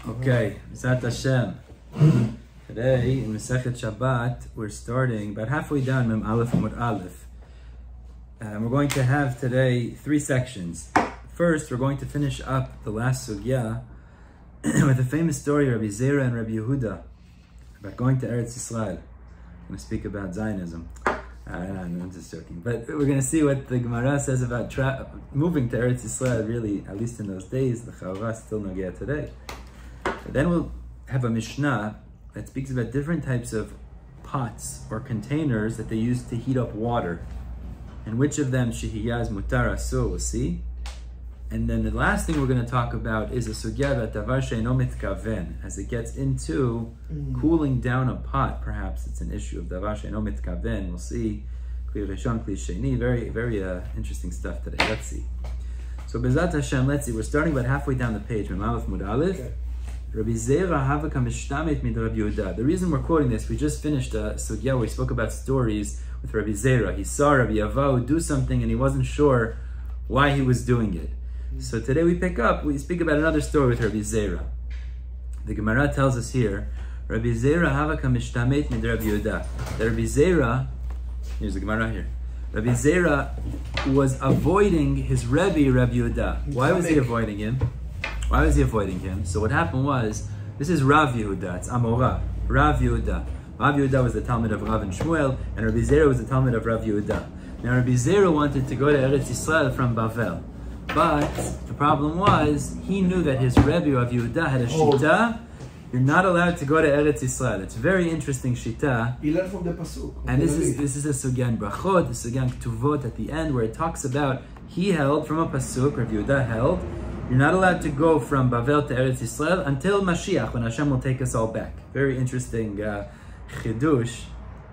Okay, Zat Hashem. Today in Masechet Shabbat, we're starting about halfway down Mem Aleph Amud Aleph. We're going to have today 3 sections. First, we're going to finish up the last sugya with a famous story of R Zeira and R Yehuda about going to Eretz Yisrael. I'm going to speak about Zionism. I'm just joking. But we're going to see what the Gemara says about moving to Eretz Yisrael, really, at least in those days. The Chavra still nogea today. But then we'll have a Mishna that speaks about different types of pots or containers that they use to heat up water. And which of them shehiyaz mutar asur, we'll see. And then the last thing we're going to talk about is a sugya about davar she'eino mitkaven. As it gets into cooling down a pot, perhaps it's an issue of davar she'eino mitkaven. We'll see. Kli rishon, kli sheni. Very, very interesting stuff today. Let's see. So Bezat Hashem, let's see. We're starting about halfway down the page. Mem Aleph Mud Aleph. Rabbi Zeira havaka mishtamet mid Rabbi Yehuda. The reason we're quoting this, we just finished a sugya where we spoke about stories with Rabbi Zeira. He saw Rabbi Avahu do something and he wasn't sure why he was doing it. So today we speak about another story with Rabbi Zeira. The Gemara tells us here, Rabbi Zeira havaka mishtamet mid Rabbi Yehuda. That Rabbi Zeira, here's the Gemara here. Rabbi Zeira was avoiding his Rebbe, Rabbi Yehuda. Why was he avoiding him? Why was he avoiding him? So what happened was, this is Rav Yehuda, it's Amora, Rav Yehuda. Rav Yehuda was the Talmud of Rav and Shmuel, and Rabbi Zeira was the Talmud of Rav Yehuda. Now Rabbi Zeira wanted to go to Eretz Yisrael from Bavel. But the problem was, he knew that his Rebbe Rav Yehuda had a shita. You're not allowed to go to Eretz Yisrael. It's a very interesting shita. He learned from the pasuk. And this is a sugyan brachot, the sugyan ktuvot at the end, where it talks about, he held from a pasuk, Rav Yehuda held, you're not allowed to go from Bavel to Eretz Yisrael until Mashiach, when Hashem will take us all back. Very interesting chidush,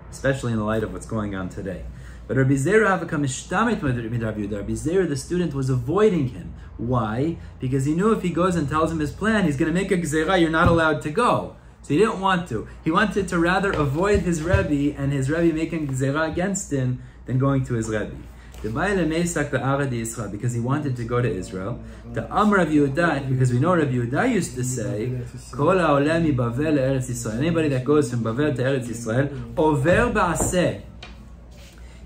especially in the light of what's going on today. But Rabbi Zeira havaka mishtamet mid Rabbi Yehuda. Rabbi Zeira, the student, was avoiding him. Why? Because he knew if he goes and tells him his plan, he's going to make a gzeira, you're not allowed to go. So he didn't want to. He wanted to rather avoid his Rebbe and his Rebbe making gzeira against him than going to his Rebbe. Because he wanted to go to Israel. The Amr Rav Yehuda, because we know Rav Yehuda used to say, anybody that goes from Bavel to Eretz Yisrael, over ba'aseh,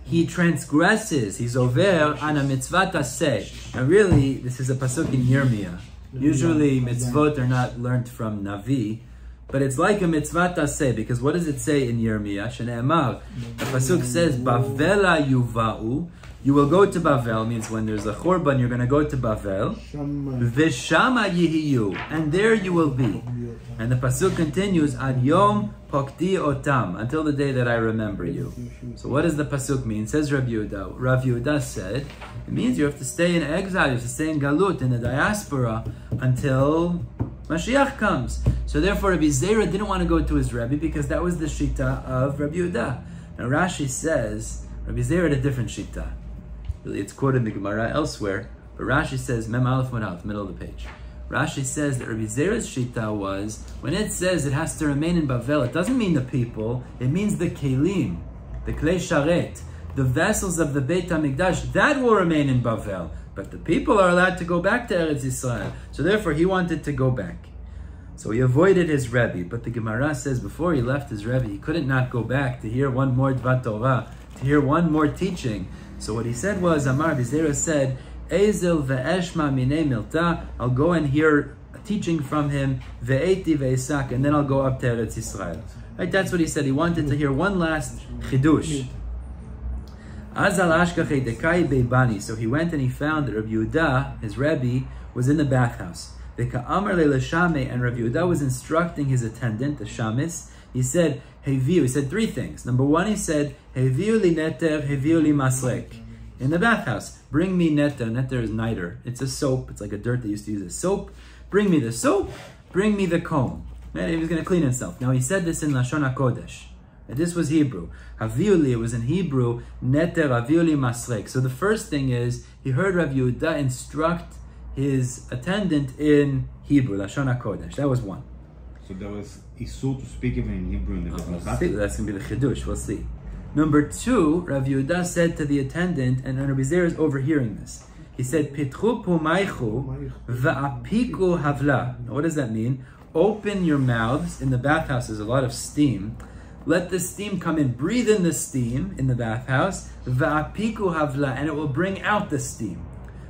he transgresses, he's over on a mitzvah taseh. And really, this is a pasuk in Yirmiyah. Usually mitzvot are not learned from Navi, but it's like a mitzvah taseh, because what does it say in Yirmiyah? Shene'emar, the pasuk says, Bavela yuva'u, you will go to Bavel, means when there's a chorban, you're going to go to Bavel. V'shama yihiyu, and there you will be. And the pasuk continues, Ad yom pokti otam, until the day that I remember you. So what does the pasuk mean? Says Rav Yehuda. Rav Yehuda said, it means you have to stay in exile, you have to stay in galut, in the diaspora, until Mashiach comes. So therefore Rabbi Zeira didn't want to go to his Rebbe, because that was the shita of Rabbi Yehuda. Now Rashi says, Rabbi Zeira had a different shita. Really, it's quoted in the Gemara elsewhere, but Rashi says, Mem Aleph Mud Aleph, middle of the page. Rashi says that Rabbi Zeira's shita was, when it says it has to remain in Bavel, it doesn't mean the people, it means the kelim, the klei sharet, the vessels of the Beit HaMikdash, that will remain in Bavel. But the people are allowed to go back to Eretz Yisrael. So therefore he wanted to go back. So he avoided his Rebbe, but the Gemara says before he left his Rebbe, he couldn't not go back to hear one more Dvat Torah, to hear one more teaching. So what he said was, Amar Zeira said, Ezel ve'eshma minei milta, I'll go and hear a teaching from him, ve'eti ve'esak, and then I'll go up to Eretz Yisrael. Right, that's what he said. He wanted to hear one last chidush. Azal ashkachei dekai beibani. So he went and he found that Rabbi Yehuda, his Rebbe, was in the bathhouse. Ve'ka'amar le'leshame, and Rabbi Yehuda was instructing his attendant, the shamis. He said, Heviu. He said 3 things. Number 1, he said, Heviu li neter, heviu li masrek. In the bathhouse, bring me neter. Neter is niter. It's a soap. It's like a dirt they used to use as soap. Bring me the soap. Bring me the comb. And he was going to clean himself. Now he said this in Lashon HaKodesh. And this was Hebrew. Haviu li, it was in Hebrew, neter, haviu li masrek. So the first thing is, he heard Rav Yehuda instruct his attendant in Hebrew, Lashon HaKodesh. That was 1. So there was Isur to speak even in Hebrew in the That's going to be the Chidush, we'll see. Number 2, Rav Yehuda said to the attendant, and Rabbi Zeira is overhearing this. He said, Pitchu pumaichu va'apiku havla. Now, what does that mean? Open your mouths. In the bathhouse, there's a lot of steam. Let the steam come in. Breathe in the steam in the bathhouse. Va'apiku havla, and it will bring out the steam.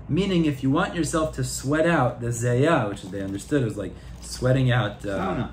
Meaning, if you want yourself to sweat out the zeya, which they understood was like sweating out the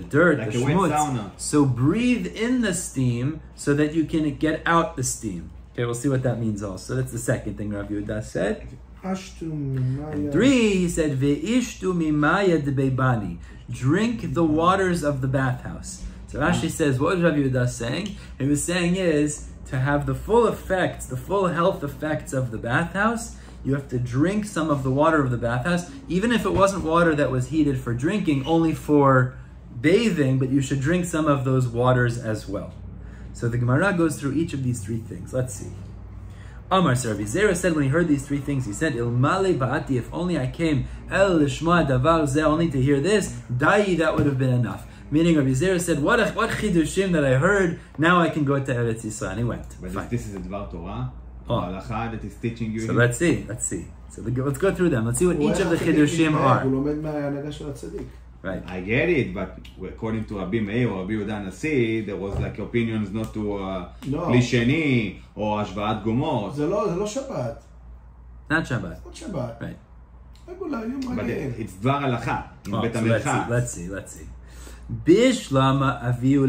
dirt, like the a wet schmutz. sauna. So breathe in the steam so that you can get out the steam. Okay, we'll see what that means also. That's the second thing Rav Yehuda said. And 3, he said, Ve'ishtu mimaya debeibani. Drink the waters of the bathhouse. So Rashi says, what was Rav Yehuda saying? He was saying is, to have the full effects, the full health effects of the bathhouse, you have to drink some of the water of the bathhouse, even if it wasn't water that was heated for drinking, only for bathing, but you should drink some of those waters as well. So the Gemara goes through each of these 3 things. Let's see. Amar R Zeira said when he heard these 3 things, he said, Ilmale ba'ati, if only I came, el lishma davar zeh, only to hear this, da'i, that would have been enough. Meaning R Zeira said, what chidushim that I heard, now I can go to Eretz Yisrael. And he went. But Fine. this is a Dvar Torah, halacha that is teaching you. So let's see. So let's go through them. Let's see what each of the chidushim are. Right. I get it, but according to Rabbi Meir or Rabbi Yehuda Nasi, there was like opinions not to Kli Sheni or Ashvaat Gomor. זה לא שבת. Not Shabbat. לא שבת. Right. But it's Dvar Halacha in Bet So HaMerchat. let's see. Bishlama aviu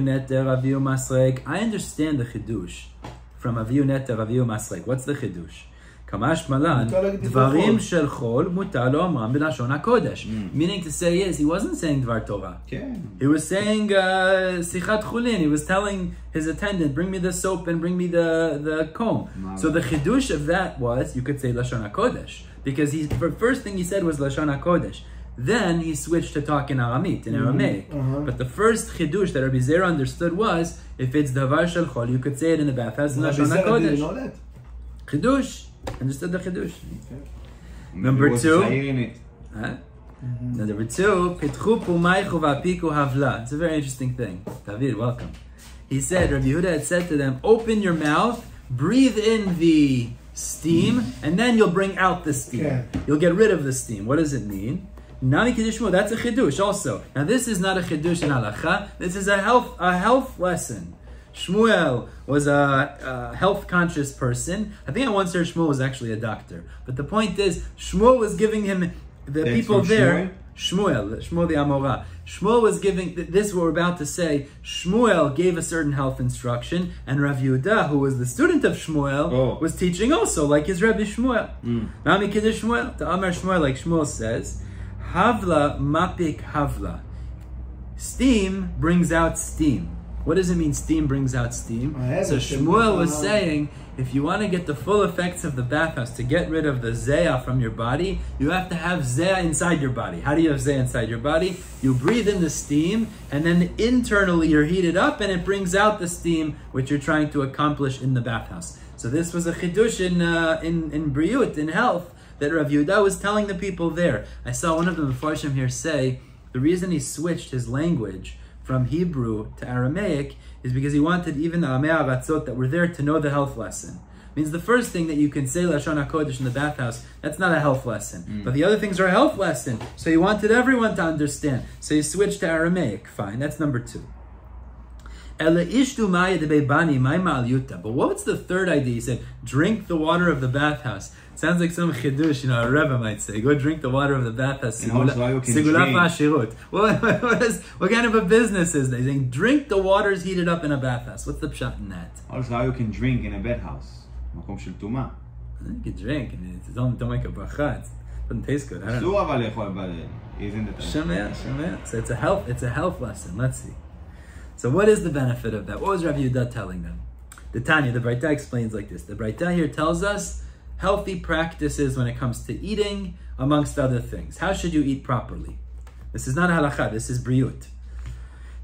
neter aviu masrek. I understand the chidush from aviu neter aviu masrek. What's the chidush? Kamash malan dvarim shel chol mutar lo amram b'lashon hakodesh. Meaning to say is he wasn't saying dvar Torah. He was saying sichat chulin. He was telling his attendant, bring me the soap and bring me the comb. So the chidush of that was you could say lashon hakodesh because the first thing he said was lashon hakodesh. Then he switched to talk in Aramit, in Aramaic. But the first chidush that Rabbi Zeira understood was, if it's davar shel chol, you could say it in the bathhouse, lashon hakodesh. Chidush. Understood the chidush. Number 2. Number 2. Pitchu pumaichu va'apiku havla. It's a very interesting thing. David, welcome. He said, Rabbi Yehuda had said to them, open your mouth, breathe in the steam, and then you'll bring out the steam. You'll get rid of the steam. What does it mean? Nami Kiddush, that's a chidush also. Now this is not a chidush in halacha. This is a health lesson. Shmuel was a health-conscious person. I think I once heard Shmuel was actually a doctor. But the point is, Shmuel was giving him, the people there, Shmuel the Amorah. Shmuel was giving, this what we're about to say, Shmuel gave a certain health instruction, and Rav Yehuda, who was the student of Shmuel, was teaching also, like his Rabbi Shmuel. Nami Kiddush Shmuel, to Amar Shmuel, like Shmuel says, Havla mapik havla. Steam brings out steam. What does it mean steam brings out steam? So Shmuel was saying, if you want to get the full effects of the bathhouse, to get rid of the zeya from your body, you have to have zeya inside your body. How do you have zeya inside your body? You breathe in the steam, and then internally you're heated up, and it brings out the steam, which you're trying to accomplish in the bathhouse. So this was a chidush in briut, in health, that Rav Yehuda was telling the people there. I saw one of the Mefarshim here say, the reason he switched his language from Hebrew to Aramaic is because he wanted even the Amei Avatzot that were there to know the health lesson. Means the first thing that you can say Lashon HaKodesh in the bathhouse, that's not a health lesson. But the other things are a health lesson. So he wanted everyone to understand. So he switched to Aramaic. Fine, that's number 2. But what's the third idea? He said, drink the water of the bathhouse. Sounds like some chidush, a Rebbe might say. Go drink the water of the bathhouse. What kind of a business is that? He's saying, drink the waters heated up in a bathhouse. What's the pshat in that? Also, how you can drink in a bathhouse? Makom shel tuma. You can drink, and don't make a bracha. It doesn't taste good. I don't know. Isn't it? So it's a health lesson. Let's see. So what is the benefit of that? What was Rav Yehuda telling them? The Tanya, the Braita explains like this. The Braita here tells us healthy practices when it comes to eating, amongst other things. How should you eat properly? This is not halakha, this is briut. It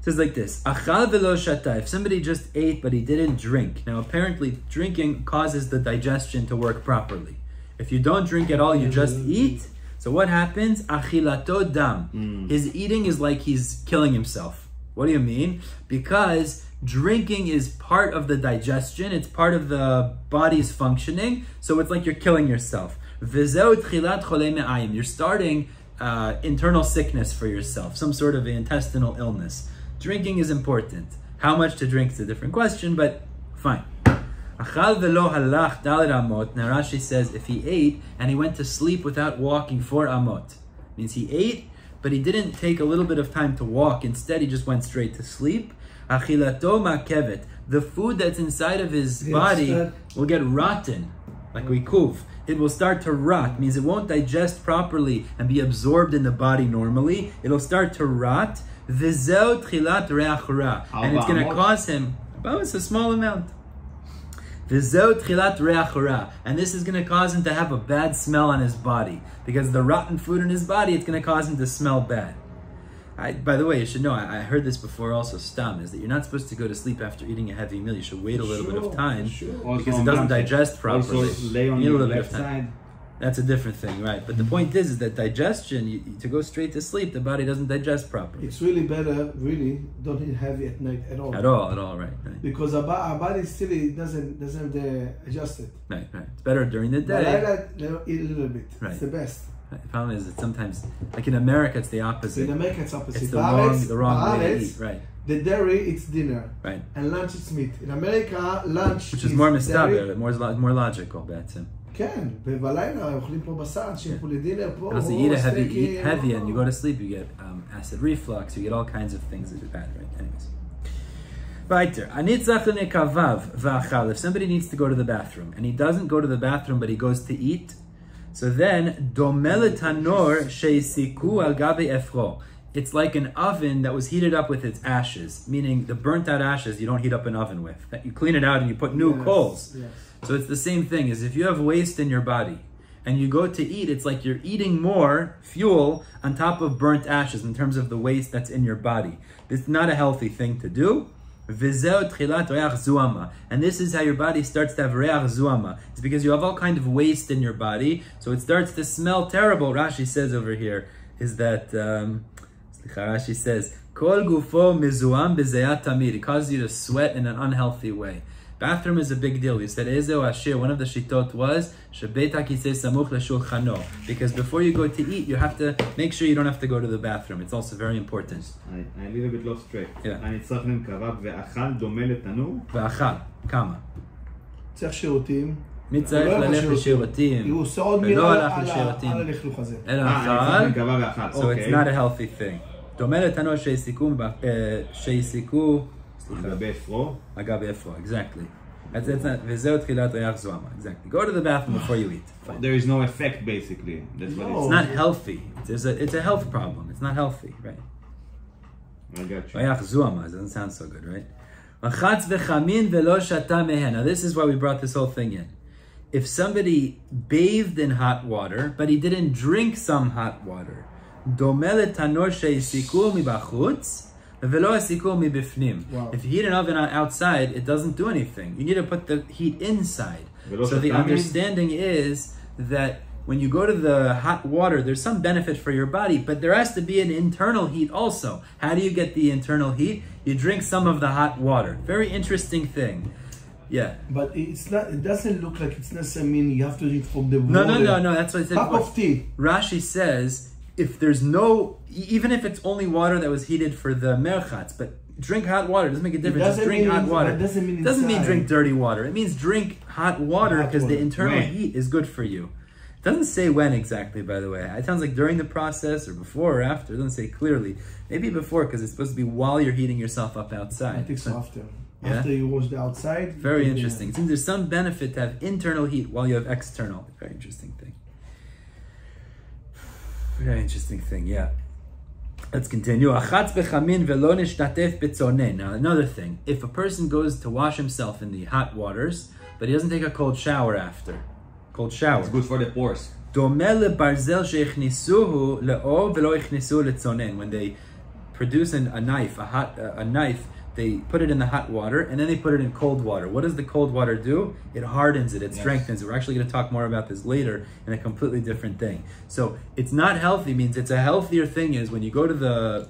says like this, Achal velo shata, if somebody just ate but he didn't drink. Now apparently drinking causes the digestion to work properly. If you don't drink at all, you just eat. So what happens? Achilato dam. His eating is like he's killing himself. What do you mean? Because drinking is part of the digestion. It's part of the body's functioning. So it's like you're killing yourself. You're starting internal sickness for yourself, some sort of intestinal illness. Drinking is important. How much to drink is a different question, but fine. Now Rashi says if he ate and he went to sleep without walking 4 amot, means he ate, but he didn't take a little bit of time to walk. Instead, he just went straight to sleep. The food that's inside of his body will get rotten, like rikuv. It will start to rot, means it won't digest properly and be absorbed in the body normally. It'll start to rot. And it's going to cause him, it's a small amount. And this is going to cause him to have a bad smell on his body. Because the rotten food in his body, it's going to cause him to smell bad. By the way, you should know, I heard this before also, Stam, is that you're not supposed to go to sleep after eating a heavy meal. You should wait a little bit of time because it doesn't digest properly. Lay on your left side. That's a different thing, right? But the point is that digestion, to go straight to sleep, the body doesn't digest properly. It's really better, don't eat heavy at night at all. At all, right. Because our body still doesn't adjust it. Right. It's better during the day. But I like to eat a little bit. Right. It's the best. Right. The problem is that sometimes, like in America, it's the opposite. In America, it's opposite. It's the wrong way to eat, right? The dairy, it's dinner. Right. And lunch, it's meat. In America, lunch which is more mistaber, more logical, בעצם. כן, ובלילה אוכלים פה בשר, שהם פה לדינר פה. Because you eat heavy and you go to sleep, you get acid reflux, you get all kinds of things that are bad, right? Anyways. Weiter. If somebody needs to go to the bathroom, and he doesn't go to the bathroom, but he goes to eat, so then, it's like an oven that was heated up with its ashes, meaning the burnt out ashes you don't heat up an oven with. You clean it out and you put new coals. Yes. So it's the same thing, as if you have waste in your body and you go to eat, it's like you're eating more fuel on top of burnt ashes in terms of the waste that's in your body. It's not a healthy thing to do. And this is how your body starts to have re'ach zuama. It's because you have all kind of waste in your body, so it starts to smell terrible. Rashi says over here is that, Rashi says, Kol gufo mizuam b'zeyat tamid. It causes you to sweat in an unhealthy way. Bathroom is a big deal. We said Ezeu Ashir, one of the shitot was because before you go to eat, you have to make sure you don't have to go to the bathroom. It's also very important. I a little bit lost track. Yeah. ואכל, כמה? צריך שירותים. מי צריך ללכת לשירותים? הוא עושה עוד מילה על הלכלוך הזה. אלא אכל. So it's not a healthy thing. דומה לתנור שהסיקו אגבי אפרו. אגבי אפרו, exactly. וזהו תחילת ריח זוהמה, exactly. Go to the bathroom before you eat. Fine. There is no effect, basically. That's what it's not healthy. It's a health problem. It's not healthy, right? I got you. ריח זוהמה, it doesn't sound so good, right? וחץ וחמין ולא שתה מהן. Now this is why we brought this whole thing in. If somebody bathed in hot water, but he didn't drink some hot water, דומה לתנור שהסיקו מבחוץ, Wow. If you heat an oven outside, it doesn't do anything. You need to put the heat inside. So the understanding is that when you go to the hot water, there's some benefit for your body, but there has to be an internal heat also. How do you get the internal heat? You drink some of the hot water. Very interesting thing. Yeah. But it's not. It doesn't look like it's necessarily mean you have to drink from the water. No. That's what I said. Cup of tea. Rashi says, if there's no, even if it's only water that was heated for the merchatz, but drink hot water. It doesn't make a difference. Just drink hot water. It doesn't mean drink dirty water. It means drink hot water because the internal heat is good for you. It doesn't say when exactly, by the way. It sounds like during the process or before or after. It doesn't say clearly. Maybe before because it's supposed to be while you're heating yourself up outside. I think so after. Yeah? After you wash the outside. Very interesting. It seems there's some benefit to have internal heat while you have external. Very interesting thing. Very interesting thing, yeah. Let's continue. Now, another thing. If a person goes to wash himself in the hot waters, but he doesn't take a cold shower after. Cold shower. It's good for the pores. When they produce a knife, a knife, they put it in the hot water and then they put it in cold water. What does the cold water do? It hardens it, it strengthens it. We're actually going to talk more about this later in a completely different thing. So it's not healthy, means it's a healthier thing is when you go to the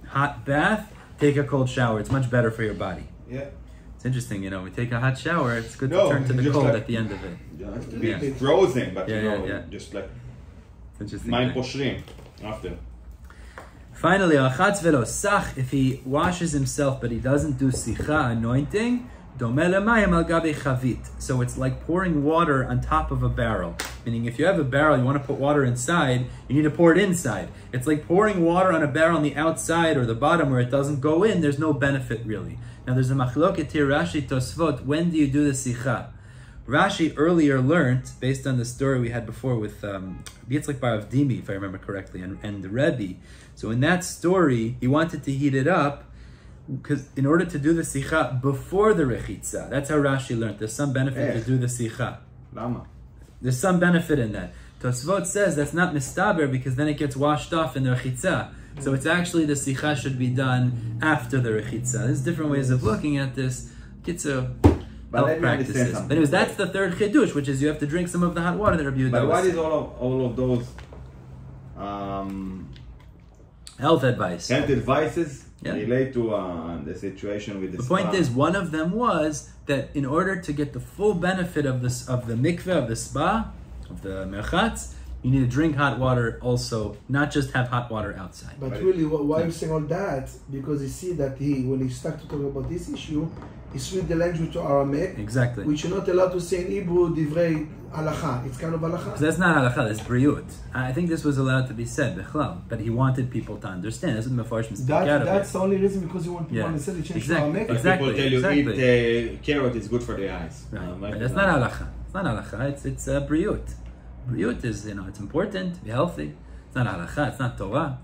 hot bath, take a cold shower. It's much better for your body. Yeah. It's interesting, we take a hot shower, it's good to turn to the cold at the end of it. You don't have to be frozen, but just like מים פושרים after. Finally, if he washes himself but he doesn't do sicha, anointing, so it's like pouring water on top of a barrel. Meaning if you have a barrel, you want to put water inside, you need to pour it inside. It's like pouring water on a barrel on the outside or the bottom where it doesn't go in, there's no benefit really. Now there's a machloket here, Rashi Tosfot, when do you do the sicha? Rashi earlier learned, based on the story we had before with Yitzchak bar Avdimi, if I remember correctly, and the Rebbe. So in that story, he wanted to heat it up because in order to do the sicha before the rechitza. That's how Rashi learned. There's some benefit to do the sicha. Lama. There's some benefit in that. Tosfot says that's not mistaber because then it gets washed off in the rechitza. So it's actually the sicha should be done after the rechitza. There's different ways of looking at this. Health practices. But anyways, that's the third chidush, which is you have to drink some of the hot water that Rabbi Yehuda. But what is all of those health advices relate to the situation with the spa? Point is, one of them was that in order to get the full benefit of the mikveh, of the spa, of the merchatz, you need to drink hot water also, not just have hot water outside. But really, why I'm saying all that? Because you see that when he started to talk about this issue, he switched the language to Aramaic. Exactly. Which you're not allowed to say in Hebrew, divrei halacha. It's kind of halacha. Because that's not halacha, that's briut. I think this was allowed to be said, bechlal, but he wanted people to understand. That's what Mefarshim speak out of it. That's the only reason, because you want people to understand. He changed to Aramaic. Exactly. People tell you eat carrot is good for the eyes. Right. But that's not halacha. It's not halacha, it's briut. Briut is, it's important, be healthy. It's not halacha, it's not Torah.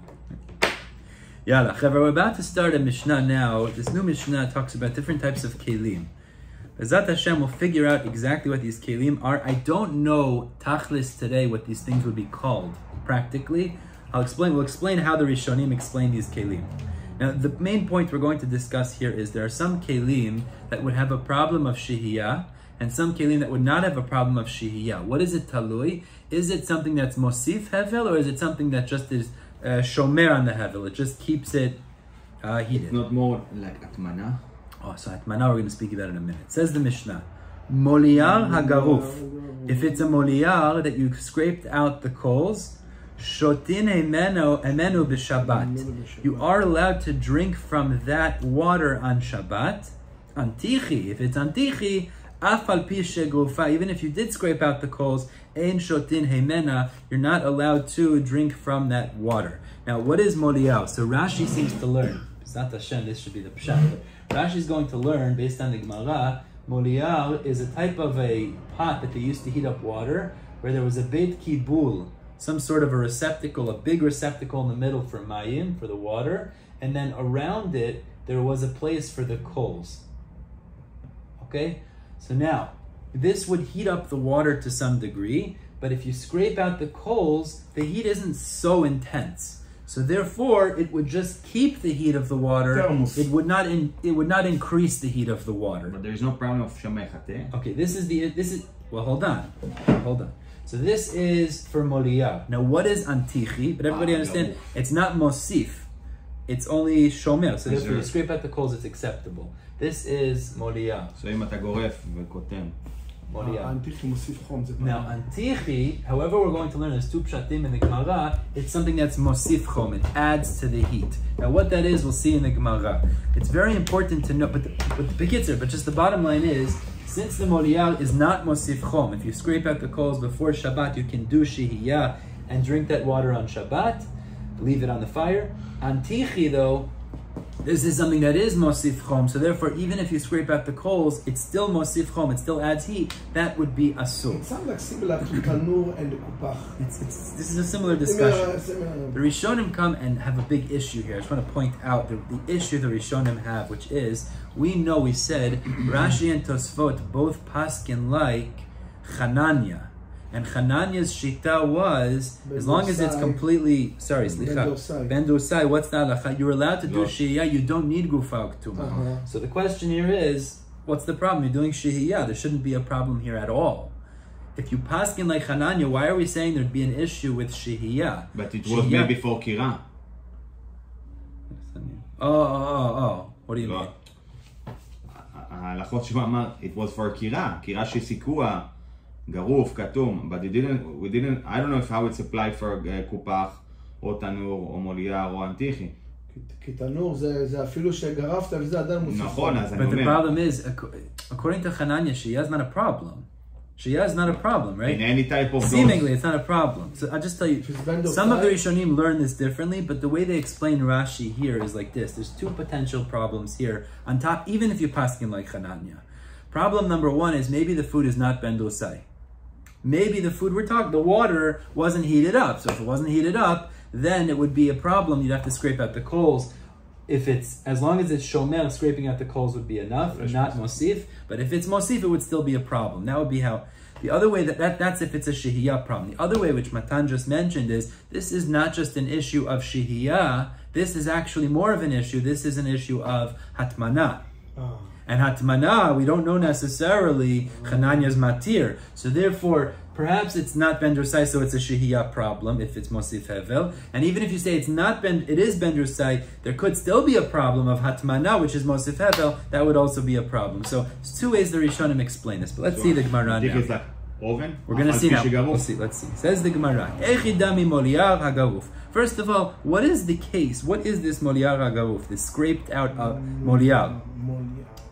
Yalla, we're about to start a Mishna now. This new Mishna talks about different types of kelim. Bezat Hashem will figure out exactly what these kelim are. I don't know tachlis today what these things would be called practically. We'll explain how the Rishonim explain these kelim. Now, the main point we're going to discuss here is there are some kelim that would have a problem of shehiyah, and some kelim that would not have a problem of shehiyah. What is it talui? Is it something that's mosif hevel, or is it something that just is shomer on the hevel? It just keeps it heated. It's not more like atmana. Oh, so atmana we're going to speak about in a minute. It says the Mishnah, moliyar hagaruf. If it's a moliyar that you scraped out the coals, shotin emenu b'Shabbat. You are allowed to drink from that water on Shabbat. Antichi. If it's antichi, afal pi shegrufa. Even if you did scrape out the coals, ein shotin hemena. You're not allowed to drink from that water. Now, what is moliyar? So Rashi seems to learn. B'zat Hashem, this should be the pshat. Rashi is going to learn, based on the Gemara, moliyar is a type of a pot that they used to heat up water, where there was a beit kibul, some sort of a receptacle, a big receptacle in the middle for mayim, for the water, and then around it, there was a place for the coals. Okay? So now, this would heat up the water to some degree, but if you scrape out the coals, the heat isn't so intense. So therefore, it would just keep the heat of the water. It would not increase the heat of the water. But there is no problem of shemechateh. Okay, this is well, hold on. So this is for moliyar. Now, what is antichi? But everybody understand, it's not mosif. It's only shomer. So therefore, you scrape out the coals, it's acceptable. This is moliyar. So אם אתה גורף וקוטם. Now, antichi, however we're going to learn, there's two pshatim in the Gemara, it's something that's mosif chom, it adds to the heat. Now what that is, we'll see in the Gemara. It's very important to know, but just the bottom line is, since the moliyar is not mosif chom, if you scrape out the coals before Shabbat, you can do shehiyah and drink that water on Shabbat, leave it on the fire. Antichi though, this is something that is mosif chom, so therefore, even if you scrape out the coals, it's still mosif chom, it still adds heat. That would be asur. It sounds like similar to tanur and the kupach. This is a similar discussion. Similar. The Rishonim come and have a big issue here. I just want to point out the issue the Rishonim have, which is, we said, Rashi and Tosfot both paskin like Chananya. And Chananya's shita was, as long as it's completely, Ben Dosai, what's the halacha? You're allowed to do shehiyah, you don't need gufa uktuma. So the question here is, what's the problem? You're doing shehiyah, there shouldn't be a problem here at all. If you paskin like Chananya, why are we saying there'd be an issue with shehiyah? But it was made before kira. Oh. What do you mean? ההלכות שהוא אמר, it was for קירה שסיכוע, גרוף, כתום, but we didn't, I don't know how it's applied for קופח, או תנור, או מולייר, או אנטיחי. כי תנור זה אפילו שגרפת וזה עדיין מוסיף. נכון, אז אני אומר. But the problem is, according to Hananya, Shia is not a problem. Shia is not a problem, right? In any type of seemingly, it's not a problem. So I'll just tell you, some of the Rishonim learn this differently, but the way they explain Rashi here is like this. There's two potential problems here on top, even if you paskin like Hananya. Problem number one is maybe the food is not ben dosai. Maybe the food the water wasn't heated up. So if it wasn't heated up, then it would be a problem. You'd have to scrape out the coals. As long as it's shomer, scraping out the coals would be enough, and not mosif. But if it's mosif, it would still be a problem. That would be how. The other way that's if it's a shehiyah problem. The other way, which Matan just mentioned, is this is not just an issue of shehiyah. This is actually more of an issue. This is an issue of hatmana. And hatmana, we don't know necessarily Chananya's matir. So therefore, perhaps it's not ben drusai, so it's a shehiyah problem if it's mosif hevel. And even if you say it is ben drusai, there could still be a problem of hatmana, which is mosif hevel. That would also be a problem. So there's two ways the Rishonim explain this. But let's see the Gemara now. It's like oven. We're going to see now. Let's see. Says the Gemara. Echidami moliyar hagaruf. First of all, what is the case? What is this moliyar hagaruf? This scraped out moliyar.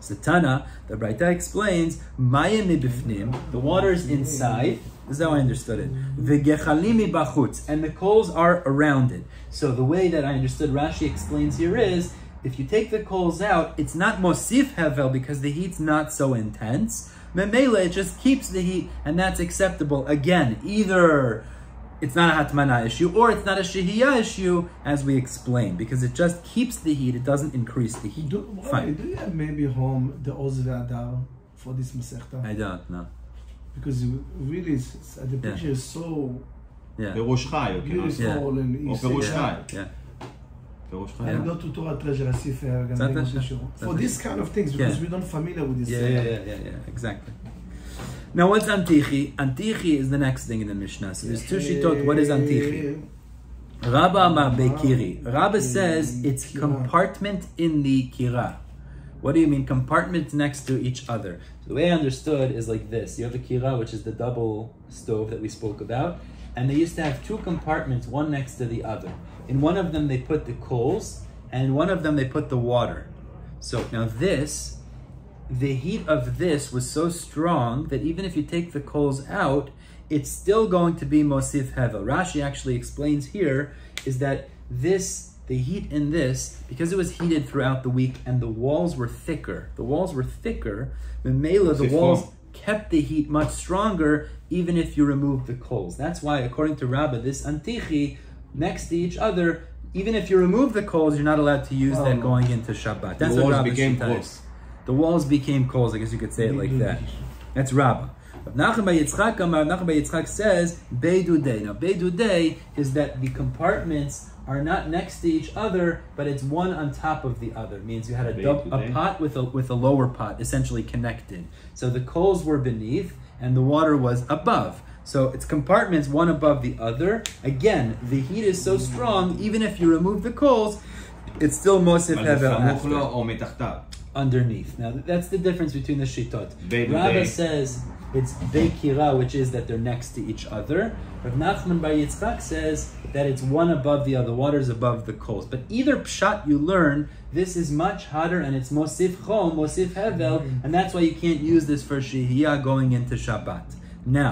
Satana, the Braita explains, Maya mibifnim, the water is inside. This is how I understood it. V'gechalimi bachutz, and the coals are around it. So the way that I understood Rashi explains here is, if you take the coals out, it's not mosif hevel because the heat's not so intense. Memela, it just keeps the heat, and that's acceptable. Again, either it's not a hatmana issue, or it's not a shehiyah issue, as we explained, because it just keeps the heat, it doesn't increase the heat. Fine. Do you have maybe home the Oz ve'adar for this Masechta? I don't know. Because really, the picture is so פירוש חי, beautiful and easy. או פירוש חי. פירוש חי. I go to Torah Treasure Asif for this kind of things, because we're not familiar with this. Yeah, exactly. Now, what's antichi? Antichi is the next thing in the Mishnah. So there's two shitot. What is antichi? Rabba amar bekiri. Rabba says it's compartment in the kira. What do you mean? Compartments next to each other. So the way I understood is like this. You have a kira, which is the double stove that we spoke about, and they used to have two compartments, one next to the other. In one of them they put the coals, and in one of them they put the water. So now the heat of this was so strong that even if you take the coals out, it's still going to be mosif hevel. Rashi actually explains here is that the heat in this, because it was heated throughout the week and the walls were thicker, the walls kept the heat much stronger even if you remove the coals. That's why, according to Rabbah, this antichi, next to each other, even if you remove the coals, you're not allowed to use that going into Shabbat. That's the what walls Rabbah became coals. The walls became coals, I guess you could say it like that. That's Rabbah. Nachman bar Yitzchak says, Beidudei. Now, Beidudei is that the compartments are not next to each other, but it's one on top of the other. It means you had a pot with a lower pot, essentially connected. So the coals were beneath, and the water was above. So it's compartments, one above the other. Again, the heat is so strong, even if you remove the coals, it's still mosif hevel underneath. Now that's the difference between the shitot. Rabba says it's beikira, which is that they're next to each other. Rav Nachman bar Yitzchak says that it's one above the other. Water's above the coals. But either pshat you learn, this is much hotter and it's mosif chom, mosif hevel, and that's why you can't use this for shehiyah going into Shabbat. Now,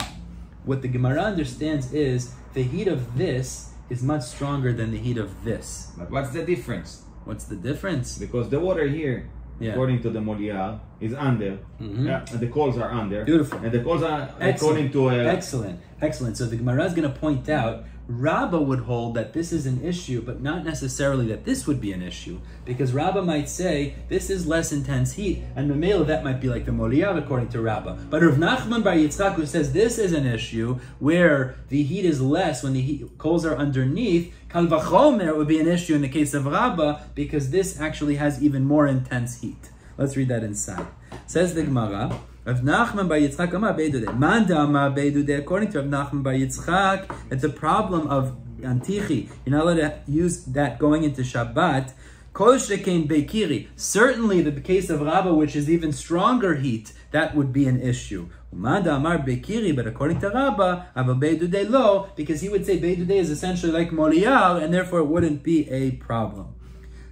what the Gemara understands is the heat of this is much stronger than the heat of this. But what's the difference? What's the difference? Because the water here, according to the Moliyar, is under. And the coals are under. Beautiful. And the coals are according to... Excellent. So the Gemara is going to point out, Rabbah would hold that this is an issue, but not necessarily that this would be an issue. Because Rabbah might say, this is less intense heat, and Memela, that might be like the Moliyar according to Rabbah. But Rav Nachman bar Yitzchak, who says this is an issue, where the heat is less when the coals are underneath, Kal Vachomer would be an issue in the case of Rabbah, because this actually has even more intense heat. Let's read that inside. Says the Gemara, Rav Nachman bar Yitzchak amar beidudei. Manda amar beidudei. According to Rav Nachman bar Yitzchak, it's a problem of antichi. You're not allowed to use that going into Shabbat. Kol shekain bekiri. Certainly, the case of Rabba, which is even stronger heat, that would be an issue. Umanda amar bekiri, but according to Rabba, ava beidudei lo, because he would say beidudei is essentially like moliyar, and therefore it wouldn't be a problem.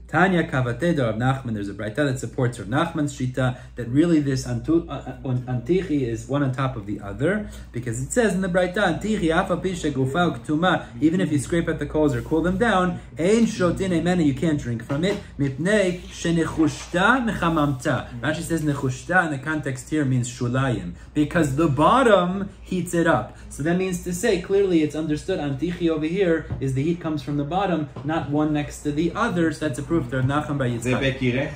Tanya Kavateh Rav Nachman, there's a Braita that supports Rav Nachman's Shita that really this Antichi is one on top of the other, because it says in the Braita, Antichi Afa Pisha Gufa Ktuma, even if you scrape at the coals or cool them down, Ein Shotin Emena, you can't drink from it, Mipnei Shenechushta Mechamamta. Rashi says Nechushta in the context here means Shulayim, because the bottom heats it up. So that means to say, clearly it's understood Antichi over here is the heat comes from the bottom, not one next to the other, so that's a proof to Nachman by Yitzchak.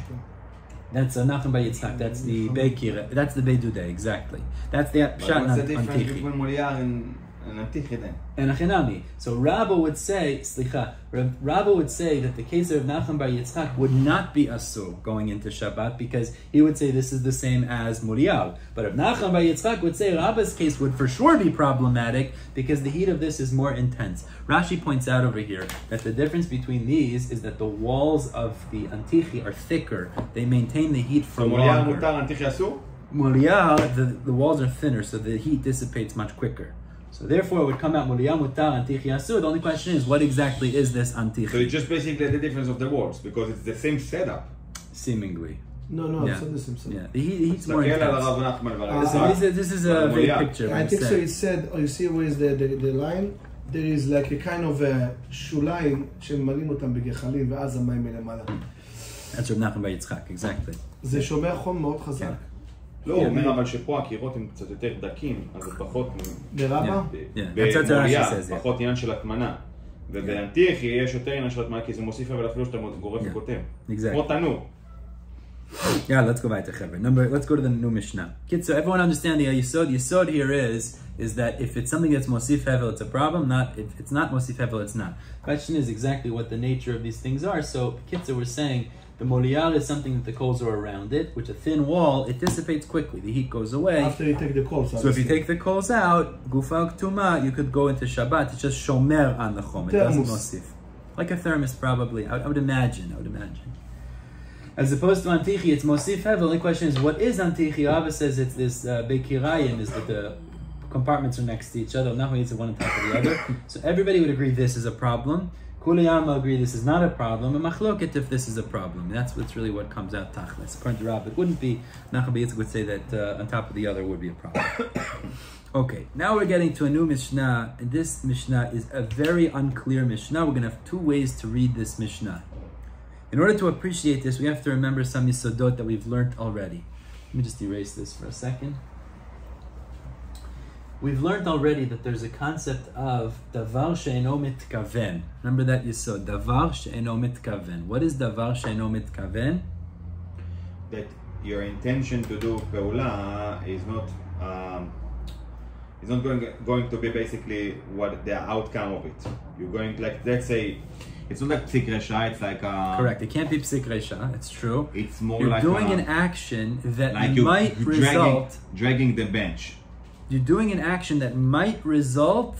That's a Nachman by Yitzchak. That's the Beikire. That's the Beidudei, exactly. That's the pshat. What's the difference between Moliyar and Antichi then? And Achinami. So Rabba would say, Rabba would say that the case of Nachman bar Yitzchak would not be asur going into Shabbat, because he would say this is the same as Murial. But if Nachman bar Yitzchak would say Rabba's case would for sure be problematic because the heat of this is more intense. Rashi points out over here that the difference between these is that the walls of the Antichi are thicker. They maintain the heat for longer. Murial, the walls are thinner, so the heat dissipates much quicker. So therefore, it would come out Muliyah Mutar Antichi Asur. The only question is, what exactly is this Antichi? So it's just basically the difference of the walls, because it's the same setup. Seemingly. No, it's not the same setup. Yeah, the heat's more intense. This is a vague picture. I think so. It said, you see where is the line? There is like a kind of a שוליים שממלאים אותם בגחלים ואז המים מלמעלה. That's Rav Nachman bar Yitzchak, exactly. זה שומר חום מאוד חזק. לא, הוא אומר אבל שפה הקירות הם קצת יותר דקים, אז זה פחות... ברמה? במוריה, פחות עניין של הטמנה. ובאנטיחי יש יותר עניין של הטמנה, כי זה מוסיף אבל אפילו שאתה גורף וקוטם. כמו תנור. Yeah, let's go back to Chevron. Let's go to the new Mishnah. So everyone understand the Yisod here is that if it's something that's Mosif Hevel, it's a problem. If it's not Mosif Hevel, it's not. Question is exactly what the nature of these things are. So Kitzur was saying the Moliyar is something that the coals are around it, which a thin wall, it dissipates quickly. The heat goes away. After you take the coals out. So if you take the coals out, Gufa Ktuma, you could go into Shabbat. It's just Shomer on the Chom. It doesn't Mosif. Like a thermos probably. I would imagine. As opposed to Antichi, it's Mosif Hevel. The only question is, what is Antichi? Abba says it's this Bekirayim, is that the compartments are next to each other. Not it's one on top of the other. So everybody would agree this is a problem. Kuliyama agree this is not a problem. And Machloket if this is a problem. That's really what comes out Tachlis. According to Rabbi, it wouldn't be. Nachman bar Yitzchak would say that on top of the other would be a problem. Okay, now we're getting to a new Mishnah. And this Mishnah is a very unclear Mishnah. We're going to have two ways to read this Mishnah. In order to appreciate this, we have to remember some yisodot that we've learned already. Let me just erase this for a second. We've learned already that there's a concept of davar she'eno mitkaven. Remember that yisod, davar she'eno mitkaven. What is davar she'eno mitkaven? That your intention to do peula is not going to be basically what the outcome of it. You're going, like, let's say, it's not like psik resha, it's like correct, it can't be psik resha, it's true. It's more you're like doing an action that like might result... Dragging the bench. You're doing an action that might result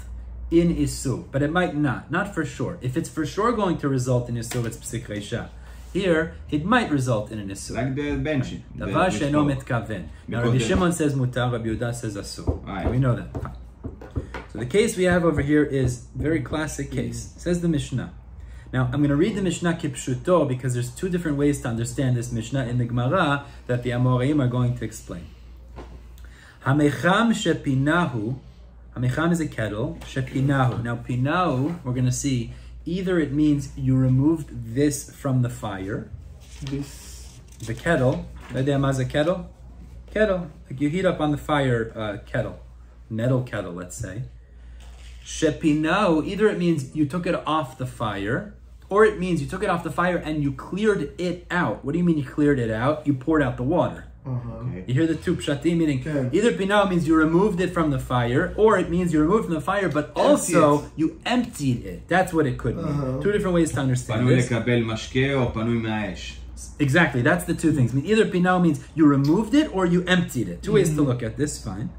in Isur, but it might not for sure. If it's for sure going to result in Isur, it's psik resha. Here, it might result in an Isur. Like the benching. Davar she'eno mitkaven. Now Rabbi Shimon says mutar, Rabbi Yehuda says asur. Right. We know that. So the case we have over here is a very classic case. Says the Mishnah. Now, I'm going to read the Mishnah kipshuto because there's two different ways to understand this Mishnah in the Gemara that the Amoraim are going to explain. Hamecham shepinahu. Hamecham is a kettle. Shepinahu. Now, pinahu, we're going to see, either it means you removed this from the fire. The kettle. A kettle? Kettle. Like you heat up on the fire kettle. Metal kettle, let's say. Shepinahu, either it means you took it off the fire, or it means you took it off the fire and you cleared it out. What do you mean you cleared it out? You poured out the water. Okay. You hear the two pshatim, meaning either pinahu means you removed it from the fire, or it means you removed from the fire, but also you emptied it. That's what it could mean. Two different ways to understand this. Exactly, that's the two things. I mean, either pinahu means you removed it or you emptied it. Two ways to look at this, fine.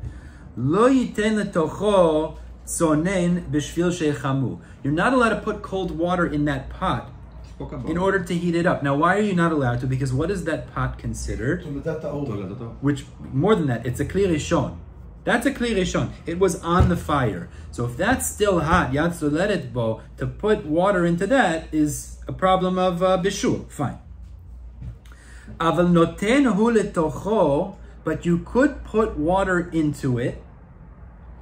Lo yiten letocho sonen b'shvil she'chamu. You're not allowed to put cold water in that pot spoke about. in order to heat it up. Now, why are you not allowed to? Because what is that pot considered? Which, more than that, it's a kli rishon. That's a kli rishon. It was on the fire. So if that's still hot, yad soledet bo, to put water into that is a problem of bishul. Fine. Aval noten hu letocho, but you could put water into it,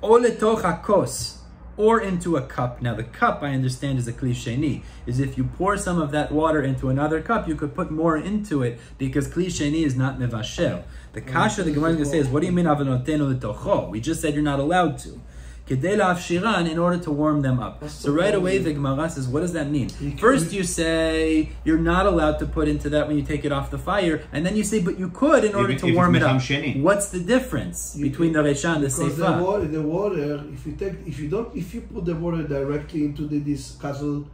o letoch hakos, or into a cup. Now the cup, I understand, is a kli sheni. Is if you pour some of that water into another cup, you could put more into it because kli sheni is not mevashel. The kasha the Gemara is going to say is, what do you mean avalotenu letocho? We just said you're not allowed to. Kedei la'afshiran, in order to warm them up. So right away the Gemara says, what does that mean? First you say you're not allowed to put into that when you take it off the fire, and then you say, but you could in order to warm it up. What's the difference between the Resha and the Seifa? Because the water, if you put the water directly into this kettle,